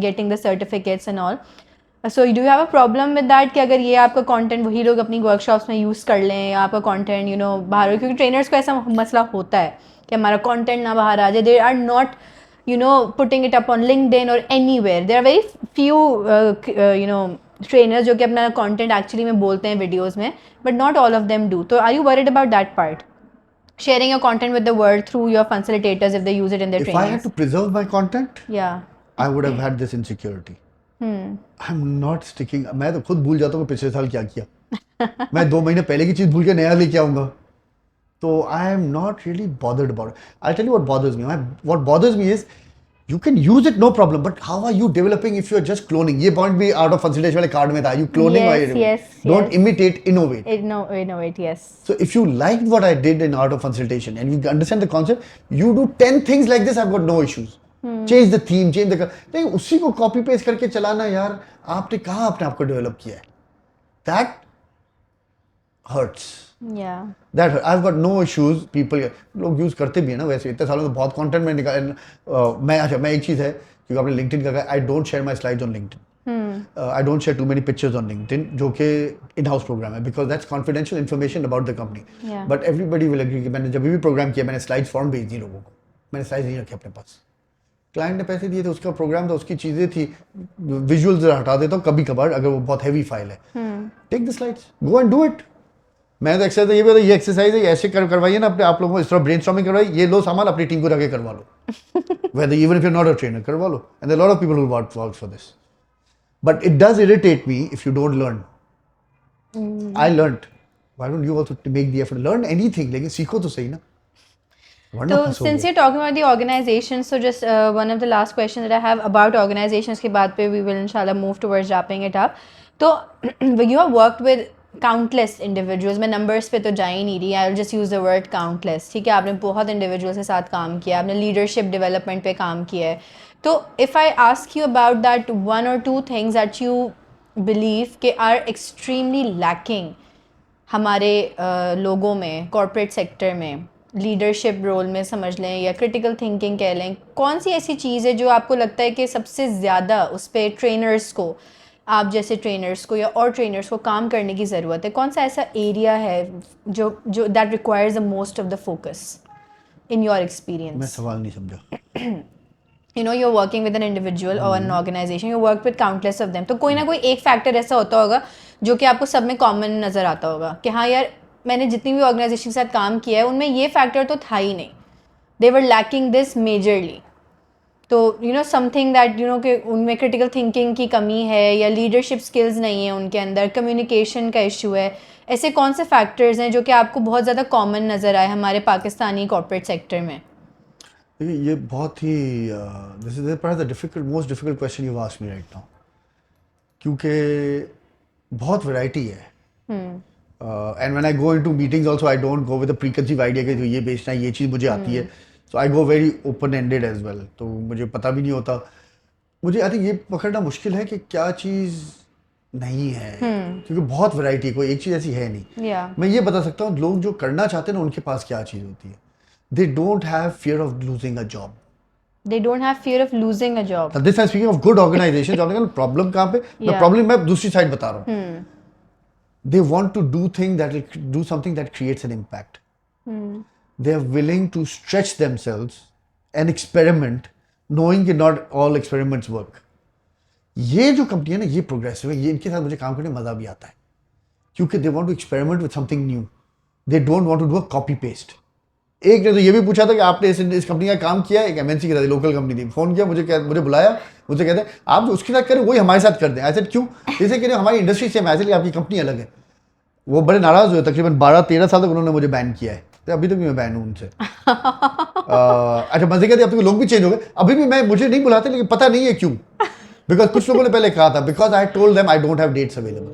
getting the certificates and all, so do you have a problem with that कि अगर ये आपका कंटेंट वही लोग अपनी वर्कशॉप्स में यूज़ कर लें या आपका कंटेंट बाहर हो, क्योंकि ट्रेनर्स को ऐसा मसला होता है कि हमारा कंटेंट ना बाहर आ जाए. They are not putting it up on LinkedIn or anywhere. There are very few trainers जो कि अपना content actually में बोलते हैं videos में, but not all of them do. So are you worried about that part? Sharing your content with the world through your facilitators if they use it in their If trainings. I had to preserve my content, Yeah. I would have had this insecurity. I'm not sticking. मैं तो खुद भूल जाता हूँ पिछले साल क्या किया. मैं 2 महीने पहले की चीज भूल के नया लेके आऊंगा. So I am not really bothered about it. I'll tell you what bothers me. What bothers me is You can use it, no problem. But how are you developing if you're just cloning? ये point भी out of facilitation वाले card में था. You cloning or Yes, don't imitate, innovate. Innovate, yes. So if you liked what I did in art of facilitation and you understand the concept, you do 10 things like this. I've got no issues. Change the theme, change the. नहीं उसी को copy paste करके चलाना यार. आपने कहाँ अपने आप को develop किया है? That hurts. Yeah. That I've got no issues. People लोग यूज करते भी है ना वैसे इतने सालों में बहुत कंटेंट में निकाल मैं एक चीज है क्योंकि आपने लिंक्डइन का I don't share my slides on LinkedIn I don't share too many pictures on LinkedIn जो कि इन हाउस प्रोग्राम है because that's confidential information about the company but everybody will agree कि मैंने जब भी प्रोग्राम किया मैंने स्लाइड्स फॉर्म भेज दी लोगों को मैंने स्लाइड्स नहीं रखे अपने पास क्लाइंट ने पैसे दिए थे उसका प्रोग्राम था उसकी चीजें थी विजुअल्स हटा देता हूँ कभी कभार अगर वो बहुत हैवी फाइल है take the slides go and do it मैं तो एक्सरसाइज ये भी ये एक्सरसाइज है ऐसे करवाइए ना अपने आप लोगों को इस तरह ब्रेनस्टॉर्मिंग करवाइए ये लो सामान अपनी टीम को जाके करवा लो whether even if you're not a trainer करवा लो and there are a lot of people who work for this but it does irritate me if you don't learn I learned why don't you also make the effort learn anything लेकिन सीखो तो सही ना So since you're talking about the organizations, so just one of the last questions that I have about organizations के बाद पे we will inshallah move towards wrapping it up. तो you have worked with countless individuals. मैं numbers पे तो जा ही नहीं रही. I will just use the word countless. ठीक है आपने बहुत individuals के साथ काम किया आपने leadership development पे काम किया है तो if I ask you about that one or two things that you believe के are extremely lacking हमारे लोगों में corporate sector में लीडरशिप रोल में समझ लें या क्रिटिकल थिंकिंग कह लें कौन सी ऐसी चीज़ है जो आपको लगता है कि सबसे ज़्यादा उस पर ट्रेनर्स को आप जैसे ट्रेनर्स को या और ट्रेनर्स को काम करने की ज़रूरत है कौन सा ऐसा एरिया है जो that requires the most of the focus in your experience मैं सवाल नहीं समझा you know you're working with an individual or an organization you work with countless of them तो कोई ना कोई एक फैक्टर ऐसा होता होगा जो कि आपको सब में कॉमन नज़र आता होगा कि हाँ यार मैंने जितनी भी ऑर्गेनाइजेशन के साथ काम किया है उनमें ये फैक्टर तो था ही नहीं दे वर लैकिंग दिस मेजरली तो you know something that you no कि उनमें क्रिटिकल थिंकिंग की कमी है या लीडरशिप स्किल्स नहीं है उनके अंदर कम्युनिकेशन का इशू है ऐसे कौन से फैक्टर्स हैं जो कि आपको बहुत ज़्यादा कॉमन नज़र आए हमारे पाकिस्तानी कॉर्पोरेट सेक्टर में देखिए ये बहुत ही this is perhaps the difficult most difficult question you asked me right now क्योंकि बहुत वैरायटी है and when I go into meetings also I don't go with a preconceive idea कि जो ये बेचना है ये चीज़ मुझे आती है so I go very open ended as well तो मुझे पता भी नहीं होता मुझे आई थिंक ये पकड़ना मुश्किल है कि क्या चीज़ नहीं है क्योंकि बहुत वैरायटी कोई एक चीज़ ऐसी है नहीं मैं ये बता सकता हूँ लोग जो करना चाहते हैं ना उनके पास क्या चीज़ होती है they don't have fear of losing a job. They don't have fear of losing a job. Now this I'm speaking of good organizations. आपने कहा problem कहाँ पे? मैं problem मैं दूसरी side बता रहा हूँ. They want to do things that will do something that creates an impact. They are willing to stretch themselves and experiment, knowing कि not all experiments work. ये जो कंपनी है ना ये प्रोग्रेसिव है ये इनके साथ मुझे काम करने में मजा भी आता है क्योंकि they want to experiment with something new. They don't want to do a copy paste. एक ने तो ये भी पूछा था कि आपने इस कंपनी का काम किया एक एमएनसी की था लोकल कंपनी थी फोन किया मुझे बुलाया मुझे कहते हैं आप जो उसके साथ करें वही हमारे साथ कर दें ऐसे क्यों जैसे कि हमारी इंडस्ट्री से ऐसे आपकी कंपनी अलग है वो बड़े नाराज हुए तकरीबन 12-13 साल तक उन्होंने मुझे बैन किया है तो अभी तक भी मैं बैन हूँ उनसे अच्छा मजे कहते अब तो लोग भी चेंज हो गए अभी भी मैं मुझे नहीं बुलाते लेकिन पता नहीं है क्यों बिकॉज कुछ लोगों ने पहले कहा था because I told them I don't have dates available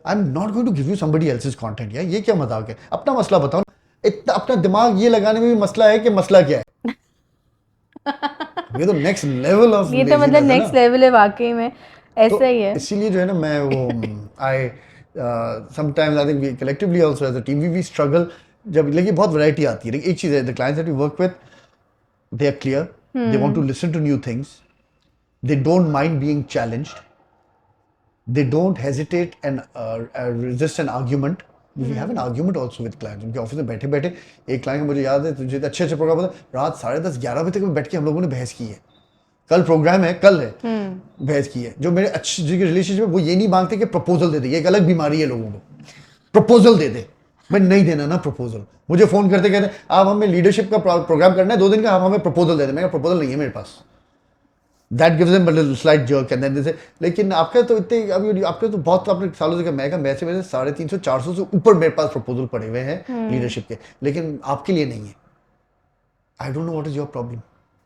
I am not going to give you somebody else's content यार ये क्या मजाक है अपना मसला बताओ इतना अपना दिमाग ये लगाने में भी मसला है कि मसला क्या है ये तो नेक्स्ट लेवल ऑफ ये तो मतलब नेक्स्ट लेवल है वाकई में ऐसा ही है इसीलिए जो है ना मैं वो I sometimes I think we collectively also as a team we struggle जब लेकिन बहुत वैरायटी आती है एक चीज है the clients that we work with they are clear they want to listen to new things they don't mind being challenged they don't hesitate and resist an argument We have an argument also with clients. उनके ऑफिस में बैठे बैठे एक client मुझे याद है तुझे अच्छे प्रोग्राम होता रात 10:30-11 बजे तक बैठ के हम लोगों ने बहस की है कल प्रोग्राम है कल है बहस की है जो मेरे अच्छे जो रिलेशनशिप है वो ये नहीं मांगते कि प्रपोजल दे दे ये एक अलग बीमारी है लोगों को प्रपोजल दे दे मैं नहीं देना ना प्रपोजल मुझे फोन करते कहते आप हमें लीडरशिप का प्रोग्राम करना है 2 दिन का आप हमें प्रपोजल दे दें मैं प्रपोजल नहीं है मेरे पास That gives them a little slight jerk and then they say लेकिन आपका तो इतने अभी आपके तो बहुत आपने सालों से मैं 350-400 से ऊपर मेरे पास प्रपोजल पड़े हुए हैं लीडरशिप के लेकिन आपके लिए नहीं है I don't know what is your problem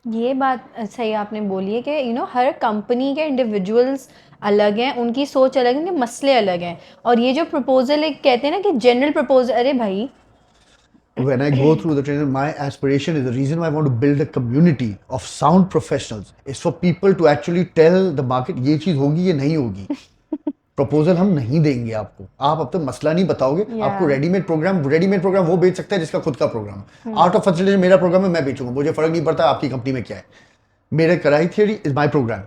ये बात सही आपने बोली है कि हर कंपनी के इंडिविजुअल्स अलग हैं, उनकी सोच अलग है, उनके मसले अलग हैं। और ये जो प्रपोजल एक कहते हैं ना कि जनरल प्रपोजल, अरे भाई When I go through the training, my aspiration is the reason why I want to build a community of sound professionals is for people to actually tell the market ये चीज होगी ये नहीं होगी। Proposal हम नहीं देंगे आपको, आप अब तक मसला नहीं बताओगे। आपको रेडीमेड प्रोग्राम वो बेच सकता है जिसका खुद का प्रोग्राम है। आर्ट ऑफ फैसिलिटेशन मेरा प्रोग्राम है, मैं बेचूंगा, मुझे फर्क नहीं पड़ता आपकी कंपनी में क्या है। मेरे कराई theory is my program,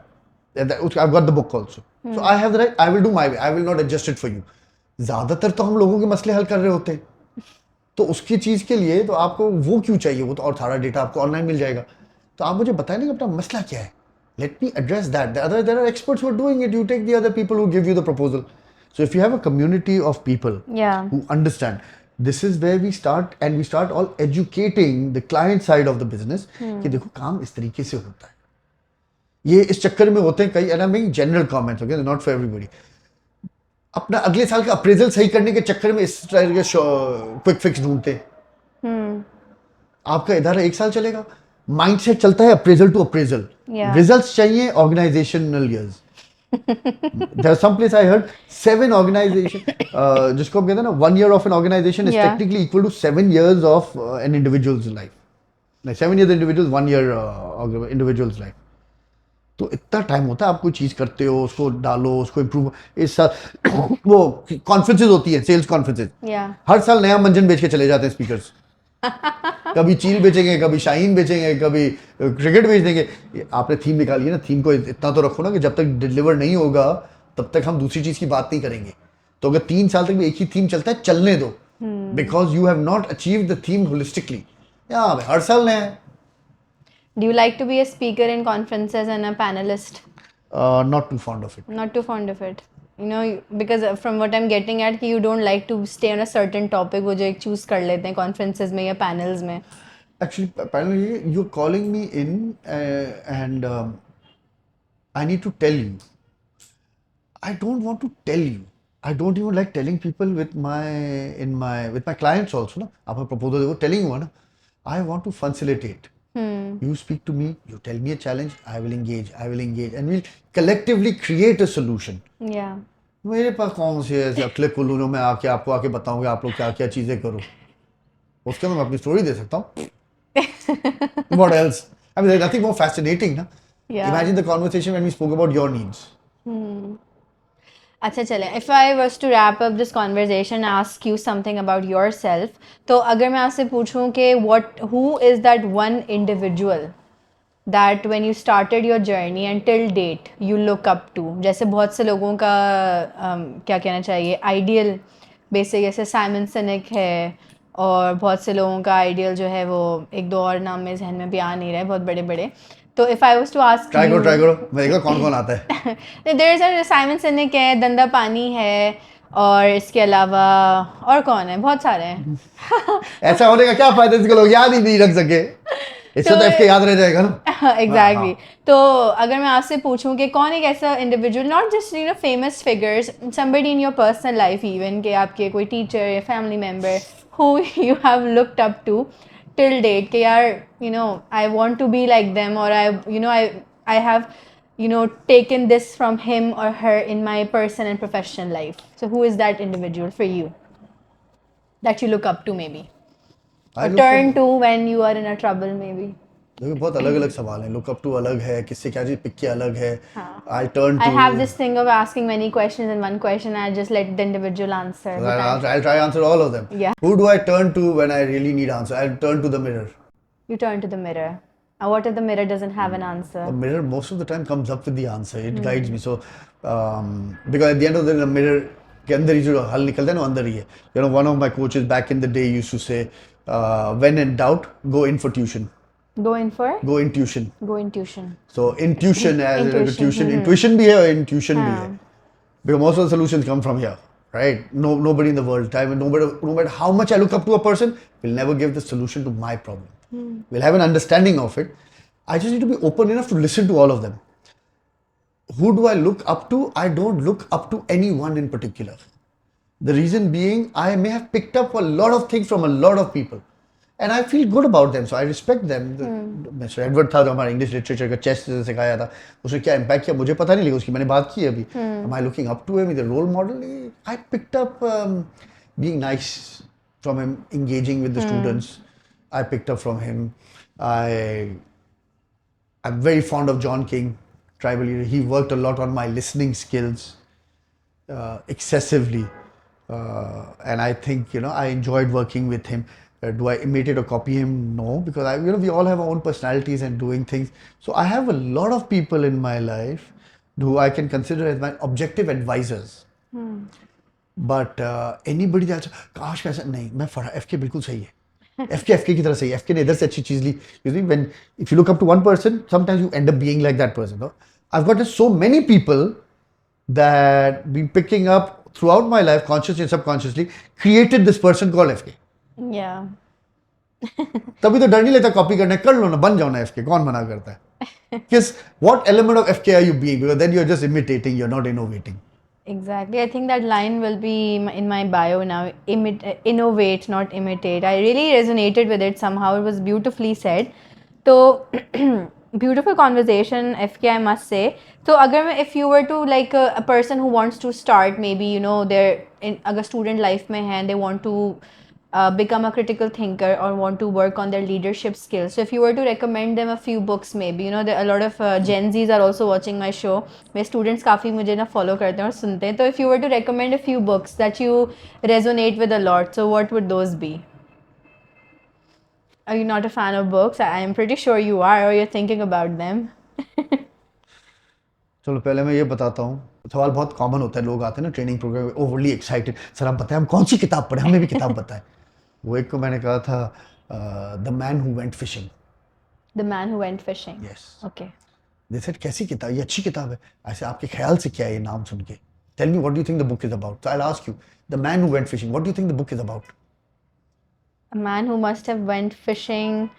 I got the book also, so I have the right, I will do my way, I will not adjust it for you. ज्यादातर तो हम लोगों के मसले हल कर रहे होते हैं, तो उसकी चीज के लिए तो आपको वो क्यों चाहिए, वो तो और सारा डेटा आपको ऑनलाइन मिल जाएगा। तो आप मुझे बताएं कि अपना मसला क्या है, let me address that. There are experts who are doing it. You take the other people who give you the proposal. So if you have a community of people who understand, this is where we start, and we start all educating the client side of the business कि देखो काम इस तरीके से होता है। ये इस चक्कर में होते हैं कई, and I'm making general comments, okay, not for everybody. अपना अगले साल का अप्रेजल सही करने के चक्कर में इस तरह के क्विक फिक्स ढूंढते हैं। आपका इधर 1 साल चलेगा, माइंडसेट चलता है अप्रेजल टू अप्रेजल, रिजल्ट्स चाहिए organizational years. There are some place I heard 7 organization, जिसको हम कहते हैं ना 1 year of an organization is technically equal to 7 years of an individual's life. Like 7 years individuals, 1 year individual's life. तो इतना time होता है, आप कोई चीज करते हो, उसको डालो, उसको इम्प्रूव। इस साल वो कॉन्फ्रेंसेज होती है, सेल्स कॉन्फ्रेंसेज, हर साल नया मंजन बेच के चले जाते हैं स्पीकर्स। कभी चील बेचेंगे, कभी शाहीन बेचेंगे, कभी क्रिकेट बेच देंगे। आपने थीम निकाली है ना, थीम को इतना तो रखो ना कि जब तक डिलीवर नहीं होगा तब तक हम दूसरी चीज की बात नहीं करेंगे। तो अगर 3 साल तक भी एक ही थीम चलता है, चलने दो, because you have not achieve the theme holistically. हर साल नया है। Do you like to be a speaker in conferences and a panelist? Not too fond of it. Not too fond of it. Because from what I'm getting at कि you don't like to stay on a certain topic, वो जो एक choose कर लेते हैं conferences में या panels में। Actually, apparently you're calling me in and I need to tell you. I don't want to tell you. I don't even like telling people with my clients also ना। आप proposal देखो, telling हुआ ना। I want to facilitate. You speak to me, you tell me a challenge, I will engage, and we'll collectively create a solution. Yeah. मेरे पास कौन से ऐसे अगले कुल्लू जो मैं आपको आके बताऊंगा आप लोग क्या क्या चीजें करो, उसके अंदर मैं अपनी स्टोरी दे सकता हूँ। What else? I mean, there's nothing more fascinating, ना? Yeah. Imagine the conversation when we spoke about your needs. अच्छा चलें, if I was to wrap up this conversation, ask you something about yourself, तो अगर मैं आपसे पूछूं कि who is that one individual that when you started your journey and till date you look up to, जैसे बहुत से लोगों का क्या कहना चाहिए आइडियल बेसिक, जैसे साइमन सिनेक है, और बहुत से लोगों का आइडियल जो है वो एक दो और नाम में जहन में भी आ नहीं रहा है, बहुत बड़े बड़े। तो if I was to ask try करो, मैं देखा कौन आता है। There is a Simon Sinek है, दंदा पानी है, और इसके अलावा और कौन है, बहुत सारे हैं। ऐसा होने का क्या फायदा जिसको लोग याद ही नहीं रख सके, इससे तो इसके याद रह जाएगा ना। एग्जैक्टली। तो अगर मैं आपसे पूछूं कि कौन एक ऐसा individual, not just famous figures, somebody in your personal life even, कि आपके कोई टीचर या family member who you have looked up to till date कि यार I want to be like them, or I have taken this from him or her in my personal and professional life. So who is that individual for you that you look up to maybe, or turn to when you are in a trouble maybe? देखो बहुत अलग अलग सवाल हैं, look up to अलग है, किससे क्या चीज पिक किया अलग है। I turn to, I have this thing of asking many questions in one question, I just let the individual answer. I'll try answer all of them. Yeah. Who do I turn to when I really need answer? I'll turn to the mirror. You turn to the mirror. And what if the mirror doesn't have an answer? The mirror most of the time comes up with the answer. It guides me. So because at the end of the day, the mirror के अंदर ही जो हल निकलता है ना, अंदर ही है। One of my coaches back in the day used to say, when in doubt, go in for tuition. Go in tuition. So intuition as tuition, intuition भी है और intuition भी है. Because most of the solutions come from here, right? Nobody in the world, no matter how much I look up to a person, will never give the solution to my problem. We'll have an understanding of it. I just need to be open enough to listen to all of them. Who do I look up to? I don't look up to anyone in particular. The reason being, I may have picked up a lot of things from a lot of people. and I feel good about them, so I respect them. Mr. Edward था जो हमारा English literature का chess से सिखाया था, उसने क्या impact किया मुझे पता नहीं, लेकिन उसकी मैंने बात की अभी. Am I looking up to him? He's a role model. I picked up being nice from him, engaging with the students. I picked up from him. I'm very fond of John King, tribal leader. He worked a lot on my listening skills excessively. And I think, I enjoyed working with him. Do I imitate or copy him? No, because we all have our own personalities and doing things. So I have a lot of people in my life who I can consider as my objective advisors. But anybody else, काश वैसा नहीं, मैं FK बिल्कुल सही है. FK की तरह सही है. FK ने इधर से अच्छी चीज ली. You see, if you look up to one person, sometimes you end up being like that person. No? I've got so many people that been picking up throughout my life, consciously and subconsciously, created this person called FK. Yeah. तभी तो डर नहीं लेता copy करने, कर लो ना, बन जाओ ना FK, कौन मना करता है? Because what element of FK are you being? Because then you're just imitating, you're not innovating. Exactly. I think that line will be in my bio now. Innovate, not imitate. I really resonated with it somehow. It was beautifully said. So, beautiful conversation, FK, I must say. So, if you were to like a person who wants to start, maybe they're in अगर student life में हैं, they want to become a critical thinker or want to work on their leadership skills. So if you were to recommend them a few books, maybe there a lot of Gen Zs are also watching my show. My students काफ़ी मुझे ना follow करते हैं और सुनते हैं. So if you were to recommend a few books that you resonate with a lot, so what would those be? Are you not a fan of books? I am pretty sure you are, or you're thinking about them. चलो पहले मैं ये बताता हूँ. सवाल बहुत common होता है, लोग आते हैं ना ट्रेनिंग प्रोग्राम में, ओवरली एक्साइटेड, सर आप बताएं हम कौन सी किताब पढ़े, हमें भी किताब बताएं. वो एक को मैंने कहा था the man who went fishing. The Man Who Went Fishing. Yes. Okay. They said कैसी किताब, ये अच्छी किताब है. ऐसे आपके ख्याल से क्या है ये नाम सुन के? Tell me what do you think the book is about. So I'll ask you, The Man Who Went Fishing, what do you think the book is about? A man who must have went fishing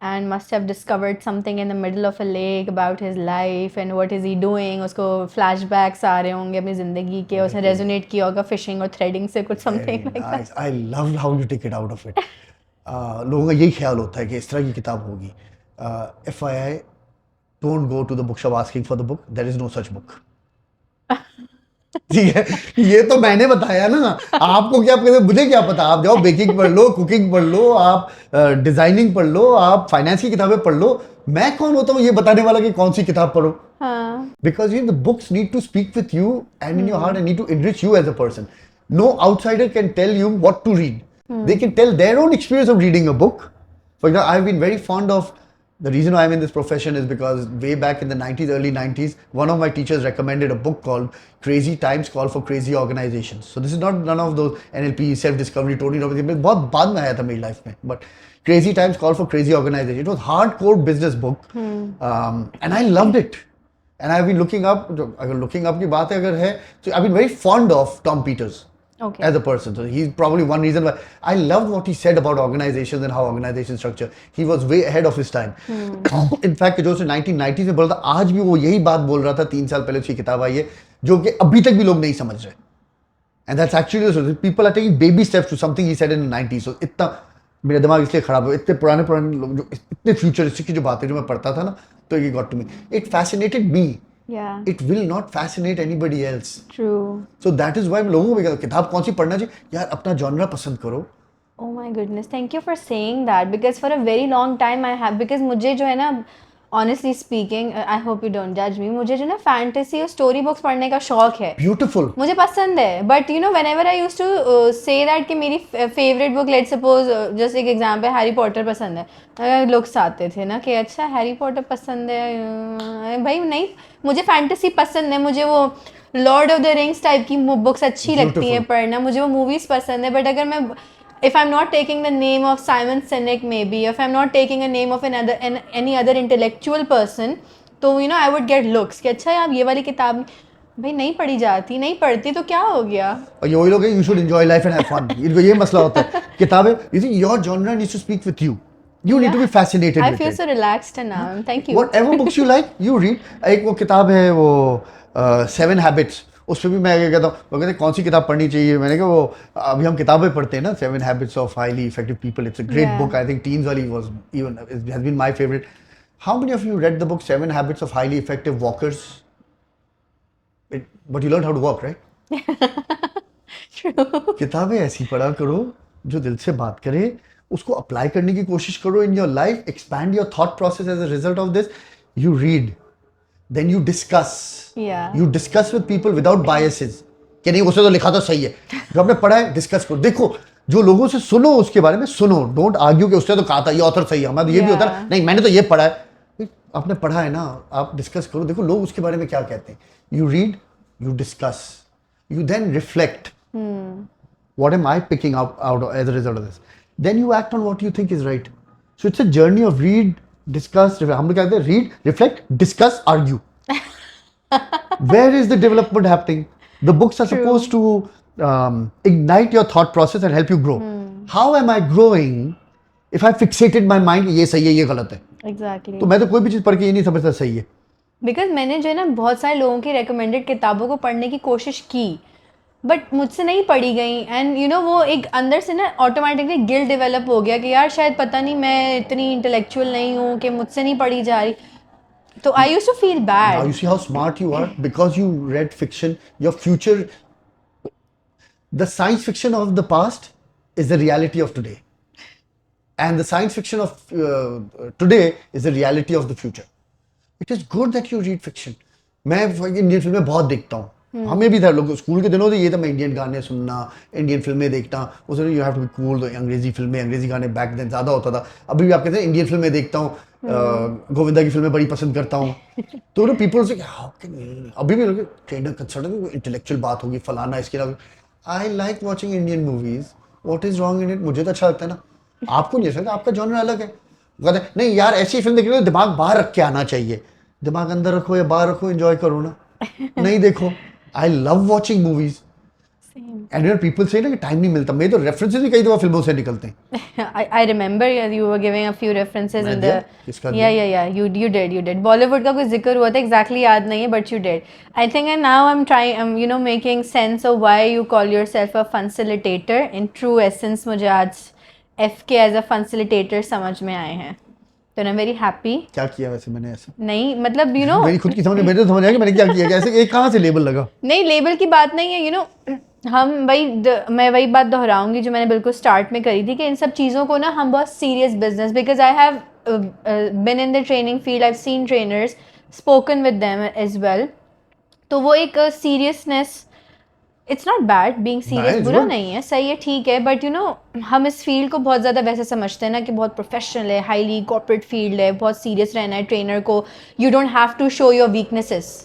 and must have discovered something in the middle of a lake about his life and what is he doing. उसको flashbacks आ रहे होंगे अपनी ज़िंदगी के, उसने resonate किया होगा fishing और threading से कुछ something like that. I love how you take it out of it. लोगों का यही ख्याल होता है कि इस तरह की किताब होगी. FYI, don't go to the bookshop asking for the book. There is no such book. ठीक है, ये तो मैंने बताया ना, आपको क्या पता, मुझे क्या पता. आप जाओ बेकिंग पढ़ लो, कुकिंग पढ़ लो, आप डिजाइनिंग पढ़ लो, आप फाइनेंस की किताबें पढ़ लो. मैं कौन होता हूँ ये बताने वाला कि कौन सी किताब पढ़ो? Because the books need to speak with you and in your heart and need to enrich you as a person. No outsider can tell you what to read. They can tell their own experience of reading a book. For example, I've been very fond of, the reason why I'm in this profession is because way back in the 90s, early 90s, one of my teachers recommended a book called Crazy Times Call for Crazy Organizations. So this is not none of those NLP, self-discovery, Tony Robbins, बहुत बाद में आया था मेरी life में. But Crazy Times Call for Crazy Organizations. It was hardcore business book. And I loved it. And I've been looking up, अगर looking up की बात है अगर है, so I've been very fond of Tom Peters. Okay. As a person. So he's probably one reason why I loved what he said about organizations and how organizations structure. He was way ahead of his time. In fact, जो उसने 1990s में बोला था, आज भी वो यही बात बोल रहा था. 3 साल पहले उसकी किताब आई है जो कि अभी तक भी लोग नहीं समझ रहे. And that's actually the truth. People are taking baby steps to something he said in the 90s. So इतना मेरा दिमाग इसलिए खराब हो, इतने पुराने लोग जो इतने फ्यूचरिस्टिक की जो बातें जो मैं पढ़ता था ना, तो ये got to me. It fascinated me. Yeah. It will not fascinate anybody else. Trू. So that is why मैं लोगों को भी कहता हूँ किताब कौन सी पढ़ना चाहिए, यार अपना जॉनरा पसंद करो. Oh my goodness, thank you for saying that, because for a very long time I have, because मुझे जो है ना, honestly speaking, I hope you don't judge me, मुझे जो ना fantasy और story books पढ़ने का शौक है. Beautiful. मुझे पसंद है, but whenever I used to say that कि मेरी favorite book, let's suppose just एक example, Harry Potter पसंद है, लोग आते थे ना कि अच्छा Harry Potter पसंद है, भाई नहीं, मुझे fantasy पसंद है, मुझे वो Lord of the rings type की बुक्स अच्छी लगती हैं पढ़ना, मुझे वो मूवीज पसंद है. बट अगर मैं if I'm not taking the name of Simon Sinek maybe, if I'm not taking a name of any other intellectual person, तो I would get looks कि अच्छा यार ये वाली किताब भाई नहीं पढ़ी जाती, नहीं पढ़ती तो क्या हो गया. और ये वही लोग हैं, you should enjoy life and have fun. इनको ये मसला होता है किताबें, you see your genre needs to speak with you. You need to be fascinated I with feel it. so relaxed now. Thank you. Whatever books you like, you read. एक वो किताब है वो 7 Habits. उस पर भी मैं क्या कहता हूँ, वो कहते हैं कौन सी किताब पढ़नी चाहिए, मैंने कहा वो अभी हम किताबें पढ़ते हैं ना, 7 Habits of Highly Effective People, it's a great Yeah. Book, I think teens वाली was even has been my favourite. How many of you read the book 7 Habits of Highly Effective Walkers? But you learned how to walk, right? True. किताबें ऐसी पढ़ा करो जो दिल से बात करे, उसको अप्लाई करने की कोशिश करो in your life, expand your thought process as a result of this. You read, then you discuss. Yeah. You discuss with people without biases कि नहीं उसने तो लिखा तो सही है, जो आपने पढ़ा है डिस्कस करो. देखो जो लोगों से सुनो उसके बारे में सुनो, डोंट आर्ग्यू कि उसने तो कहा था ये ऑथर सही है, हमारा तो ये भी होता है नहीं मैंने तो ये पढ़ा है. आपने पढ़ा है ना, आप डिस्कस करो, देखो लोग उसके बारे में क्या कहते हैं. You read, you discuss, you then reflect, what am I picking up out as a result of this, then you act on what you think is right. So it's a journey of read, discuss, हम लोग क्या कहते हैं, read, reflect, discuss, argue. Where is the development happening? The books are supposed to ignite your thought process and help you grow. How am I growing if I fixated my mind ये सही है ये गलत है? Exactly. तो मैं तो कोई भी चीज़ पढ़ के ये नहीं समझता सही है. बिकॉज मैंने जो है ना बहुत सारे लोगों की रिकमेंडेड किताबों को पढ़ने की कोशिश की, बट मुझसे नहीं पढ़ी गई. एंड यू नो वो एक अंदर से ना ऑटोमेटिकली गिल्ट डेवलप हो गया कि यार शायद पता नहीं मैं इतनी इंटेलेक्चुअल नहीं हूँ कि मुझसे नहीं पढ़ी जा रही. तो I used to feel Now bad. you see how smart you are because you read fiction. Your future, the science fiction of the past is the reality of today, and the science fiction of today is the reality of the future. It is good that you read fiction. मैं Indian फिल्में बहुत देखता हूँ. हमें भी था, लोग school के दिनों तो ये था, मैं इंडियन गाने सुनना, इंडियन फिल्में देखना, उसमें you have to be cool. तो अंग्रेजी फिल्में, अंग्रेजी गाने बैक देन ज़्यादा होता था. अभी भी आप कहते हैं इंडियन फिल्में देखता हूँ, गोविंदा की फिल्में बड़ी पसंद करता हूँ. तो ना पीपल से अभी भी लोग ट्रेनर कंसल्टेंट इंटेलेक्चुअल बात होगी फलाना इसके अलावा. I like watching Indian movies. What is wrong in it? मुझे तो अच्छा लगता है ना, आपको नहीं अच्छा, आपका जॉनर अलग है. कहते हैं नहीं यार ऐसी फिल्म देखनी तो दिमाग बाहर रख के आना चाहिए. दिमाग अंदर रखो या बाहर रखो, एंजॉय करो ना. नहीं देखो. I love watching movies. And यार पीपल से ना कि टाइम नहीं मिलता. मेरे तो रेफरेंसेस भी कई दफा फिल्मों से निकलते हैं. I remember you were giving a few references मैं in दिया? the किसका yeah you did Bollywood का कोई जिक्र हुआ था, exactly याद नहीं है but you did. I think and now I'm trying you know making sense of why you call yourself a facilitator. In true essence मुझे आज FK as a facilitator समझ में आए हैं, तो I'm very happy. क्या किया वैसे मैंने ऐसा? नहीं मतलब you know मेरी खुद की समझ, मेरे तो समझ आया कि मैंने क्या किया. कैसे एक कहाँ से लेबल लगा? नहीं लेबल की बात नहीं है. यू नो हम मैं वही बात दोहराऊंगी जो मैंने बिल्कुल स्टार्ट में करी थी कि इन सब चीज़ों को ना हम बहुत serious business, because I have been in the training field, I have seen trainers, spoken with them as well. तो वो एक seriousness, it's not bad being serious, it's बुरा good. नहीं है, सही है, ठीक है. बट यू नो हम इस फील्ड को बहुत ज़्यादा वैसे समझते हैं ना कि बहुत प्रोफेशनल है, हाईली कॉर्पोरेट फील्ड है, बहुत सीरियस रहना है ट्रेनर को. You don't have to show your weaknesses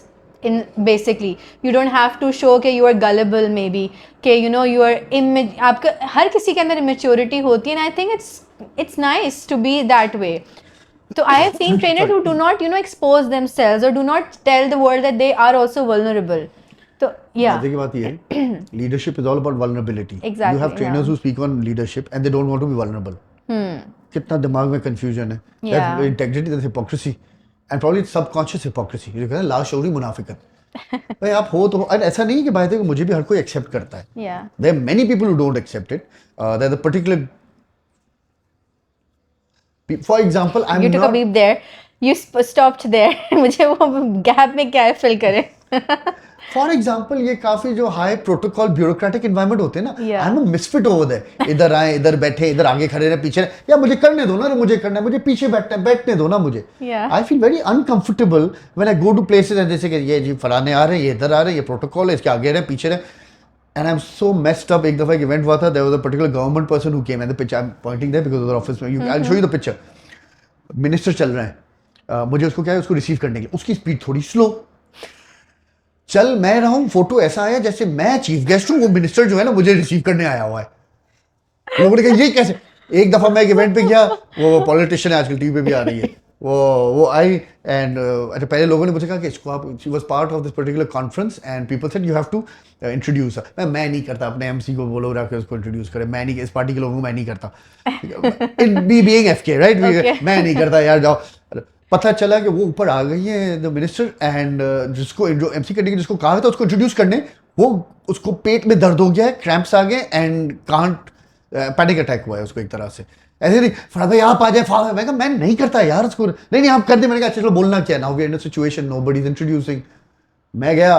in basically you don't have to show कि you are gullible maybe कि you know you are आपका हर किसी के अंदर immaturity होती है. and I think it's nice to be that way. So I have seen trainers who do not you know expose themselves or do not tell the world that they are also vulnerable. So yeah, मजे की बात ये है, leadership is all about vulnerability. Exactly, You have trainers yeah. who speak on leadership and they don't want to be vulnerable. कितना दिमाग में confusion है. Yeah. That's integrity, that's hypocrisy. And probably it's subconscious hypocrisy. ये कहते हैं लाशऊरी मुनाफिकत. भाई आप हो तो और ऐसा नहीं कि बात है कि मुझे भी हर कोई एक्सेप्ट करता है. yeah. There are many people who don't accept it. There's a particular, for example, I'm You took a not. beep there. You stopped there. मुझे वो gap में क्या है fill करे. फॉर एग्जाम्पल ये काफी जो हाई प्रोटोकॉल ब्यूरोक्रेटिक एनवायरनमेंट होते हैं ना, Yeah. I am misfit over there. इधर आए, इधर बैठे, इधर आगे खड़े रहे, पीछे रहे. या मुझे करने दो ना, मुझे करना है, मुझे पीछे बैठने दो ना मुझे. Yeah. I feel very uncomfortable when I go to places and जैसे कि ये जी फलाने आ रहे हैं, ये इधर आ रहे हैं, ये प्रोटोकॉल है, इसके आगे रहे, पीछे रहे. And I am so messed up. एक दफा एक इवेंट हुआ था, there was a particular government person who came and the picture, I am pointing there because of office में, you I will show you the picture. Minister चल रहे हैं, मुझे उसको क्या है, उसको रिसीव करने के लिए उसकी स्पीड थोड़ी स्लो. चल मैं रहा हूँ, फोटो ऐसा आया जैसे मैं चीफ गेस्ट हूँ, वो मिनिस्टर जो है ना मुझे रिसीव करने आया हुआ है. लोगों ने कहा ये कैसे. एक दफा मैं एक इवेंट पे गया, वो पॉलिटिशियन है आजकल टीवी पे भी आ रही है, वो आई एंड अच्छा पहले लोगों ने मुझे कहा कि इसको आप, she was part of this particular conference and people said you have to introduce her. मैं नहीं करता, अपने एमसी को बोलो रहा कि उसको इंट्रोड्यूस करे. मैं नहीं, इस पार्टी के लोगों को मैं नहीं करता. इन बीइंग एफके राइट, मैं नहीं करता यार, जाओ. पता चला कि वो ऊपर आ गई है द मिनिस्टर एंड जिसको जो एमसी करने की जिसको कहा था उसको इंट्रोड्यूस करने, वो उसको पेट में दर्द हो गया है, क्रैम्प्स आ गए एंड कांट, पैनिक अटैक हुआ है उसको एक तरह से। ऐसे नहीं फरहाद भाई आप आ जाए फास्ट, मैं कहा मैं नहीं करता यार उसको, नहीं नहीं आप कर दे। मैंने कहा अच्छा चलो बोलना क्या, now we are in a situation nobody is introducing. मैं गया,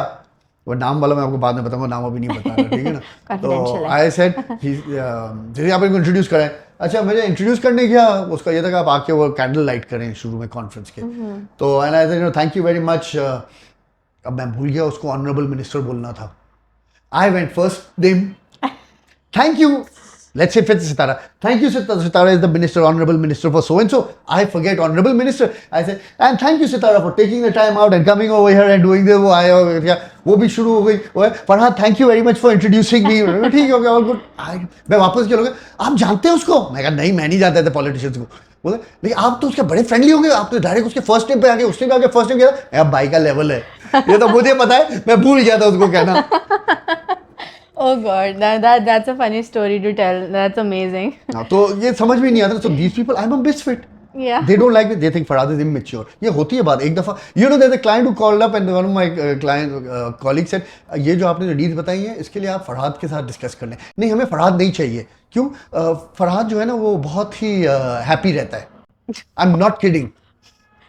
वो नाम वाला मैं आपको बाद में बताऊंगा, नाम अभी नहीं बता रहा, ठीक है ना। Confidential तो है। आई सेड जैसे आप इनको इंट्रोड्यूस कराएं, अच्छा मुझे इंट्रोड्यूस करने गया, उसका ये था कि आप आके वो कैंडल लाइट करें शुरू में कॉन्फ्रेंस के। तो and I said thank you very much. अब मैं भूल गया उसको ऑनरेबल मिनिस्टर बोलना था। I went first them, thank you. Let's say it's Sitara. Thank you, Sitara. Sitara is the minister, honorable minister for so and so. I forget honorable minister. I said, and thank you, Sitara, for taking the time out and coming over here and doing this. वो भी शुरू हो गई। Farhad thank you very much for introducing me. ठीक हो गया, all good. मैं वापस क्या लोगे, आप जानते हैं उसको? मैं कहा नहीं मैं नहीं जानता था पॉलिटिशियंस को। बोले लेकिन आप तो उसके बड़े फ्रेंडली हो गए, आप तो डायरेक्ट उसके फर्स्ट टाइम पे आगे, उसने भी आगे फर्स्ट टाइम किया। अब भाई का लेवल है ये तो मुझे पता है, मैं भूल गया था उसको कहना। Oh God, that's a funny story to tell. That's amazing. हाँ, तो ये समझ में नहीं आता। So these people, I'm a misfit. Yeah. They don't like it. They think Farhad is immature. ये होती है बात। एक दफा there's a client who called up and one of my colleagues said, ये जो आपने जो नीड्स बताई है इसके लिए आप फरहाद के साथ डिस्कस कर लें। नहीं हमें फरहाद नहीं चाहिए। क्यों? फरहाद जो है ना वो बहुत ही हैप्पी रहता है। I'm not kidding.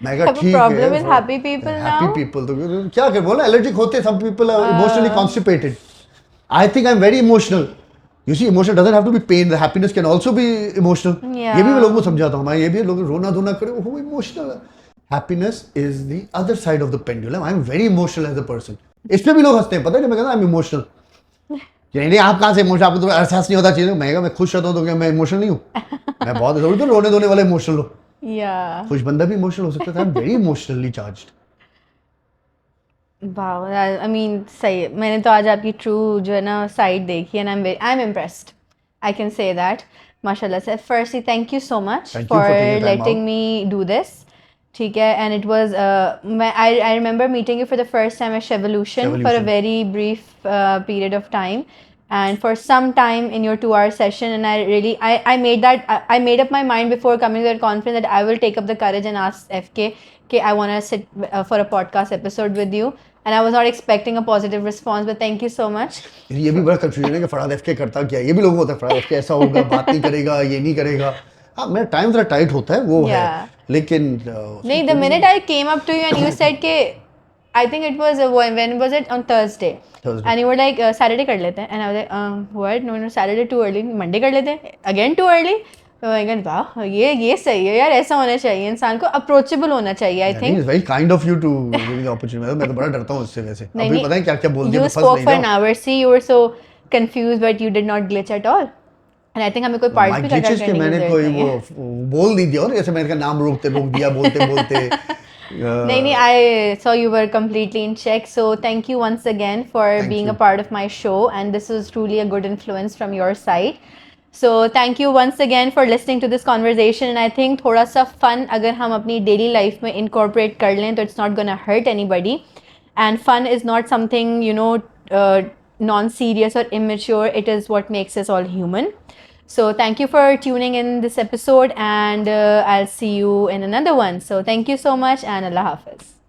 मैं कहा ठीक है। Problem with happy people now. Happy people तो क्या कर बोला, एलर्जिक होते हैं। Some people are emotionally constipated. I think I'm very emotional. You see, emotion doesn't have to be pain. The happiness can also be emotional. Yeah. ये भी मैं लोगों को समझाता हूँ। मैं ये भी लोग रोना धोना करे वो emotional है। Happiness is the other side of the pendulum. I'm very emotional as a person. इस पे भी लोग हंसते हैं, पता है जब मैं कहता हूँ I'm emotional. नहीं आप कहाँ से इमोशनल, आपको तो एहसास नहीं होता चीज़ें। मैं खुश रहता हूँ तो क्या मैं इमोशनल नहीं हूँ? मैं बहुत जरूर तो रोने धोने वाला इमोशनल हूँ। Yeah. खुश बंदा भी इमोशनल हो सकता है। I'm very emotionally charged. Wow, I mean, सही है। मैंने तो आज आपकी true जो है ना side देखी है and I'm impressed. I can say that. माशाल्लाह से। Firstly, thank you so much Thank you for taking the time letting out. me do this. ठीक है, and it was I remember meeting you for the first time at Shevolution for a Shevolution. very brief period of time, and for some time in your 2-hour session, and I made that I made up my mind before coming to that conference that I will take up the courage and ask FK, okay, I want to sit for a podcast episode with you, and I was not expecting a positive response, but thank you so much. ये भी बड़ा confusion है कि फरहाद एफके करता क्या है। ये भी लोगों को होता है फरहाद एफके ऐसा होगा, बात नहीं करेगा, ये नहीं करेगा। हाँ मेरा टाइम थोड़ा टाइट होता है वो है, Yeah. लेकिन नहीं, the minute I came up to you and you said के I think it was when was it on Thursday, Thursday. and you were like Saturday कर लेते हैं, and I was like what, no Saturday too early, Monday कर लेते हैं, again too early. तो मैं कहा वाह ये सही है यार, ऐसा होना चाहिए, इंसान को अप्रोचेबल होना चाहिए। I think it's very kind of you to give me the opportunity. मैं तो बड़ा डरता हूँ इससे वैसे। नहीं, अभी नहीं, पता है क्या क्या बोल दिया, you मैं फंस spoke नहीं for an जाऊँ। hour, see you were so confused but you did not glitch at all, and I think हमें कोई पार्ट माइक भी करने ग्लिचेस के की मैंने जरूरत कोई नहीं वो है। बोल नहीं दिया और जैसे मैंने का नाम रोक दिया बोलते बोलते। नहीं, I saw you were completely in check. So thank you once again for Thank being you. a part of my show, and this was truly a good influence from your side. So thank you once again for listening to this conversation. And I think थोड़ा सा fun अगर हम अपनी daily life में incorporate कर लें तो it's not gonna hurt anybody. And fun is not something non-serious or immature. It is what makes us all human. So thank you for tuning in this episode, and I'll see you in another one. So thank you so much, and Allah Hafiz.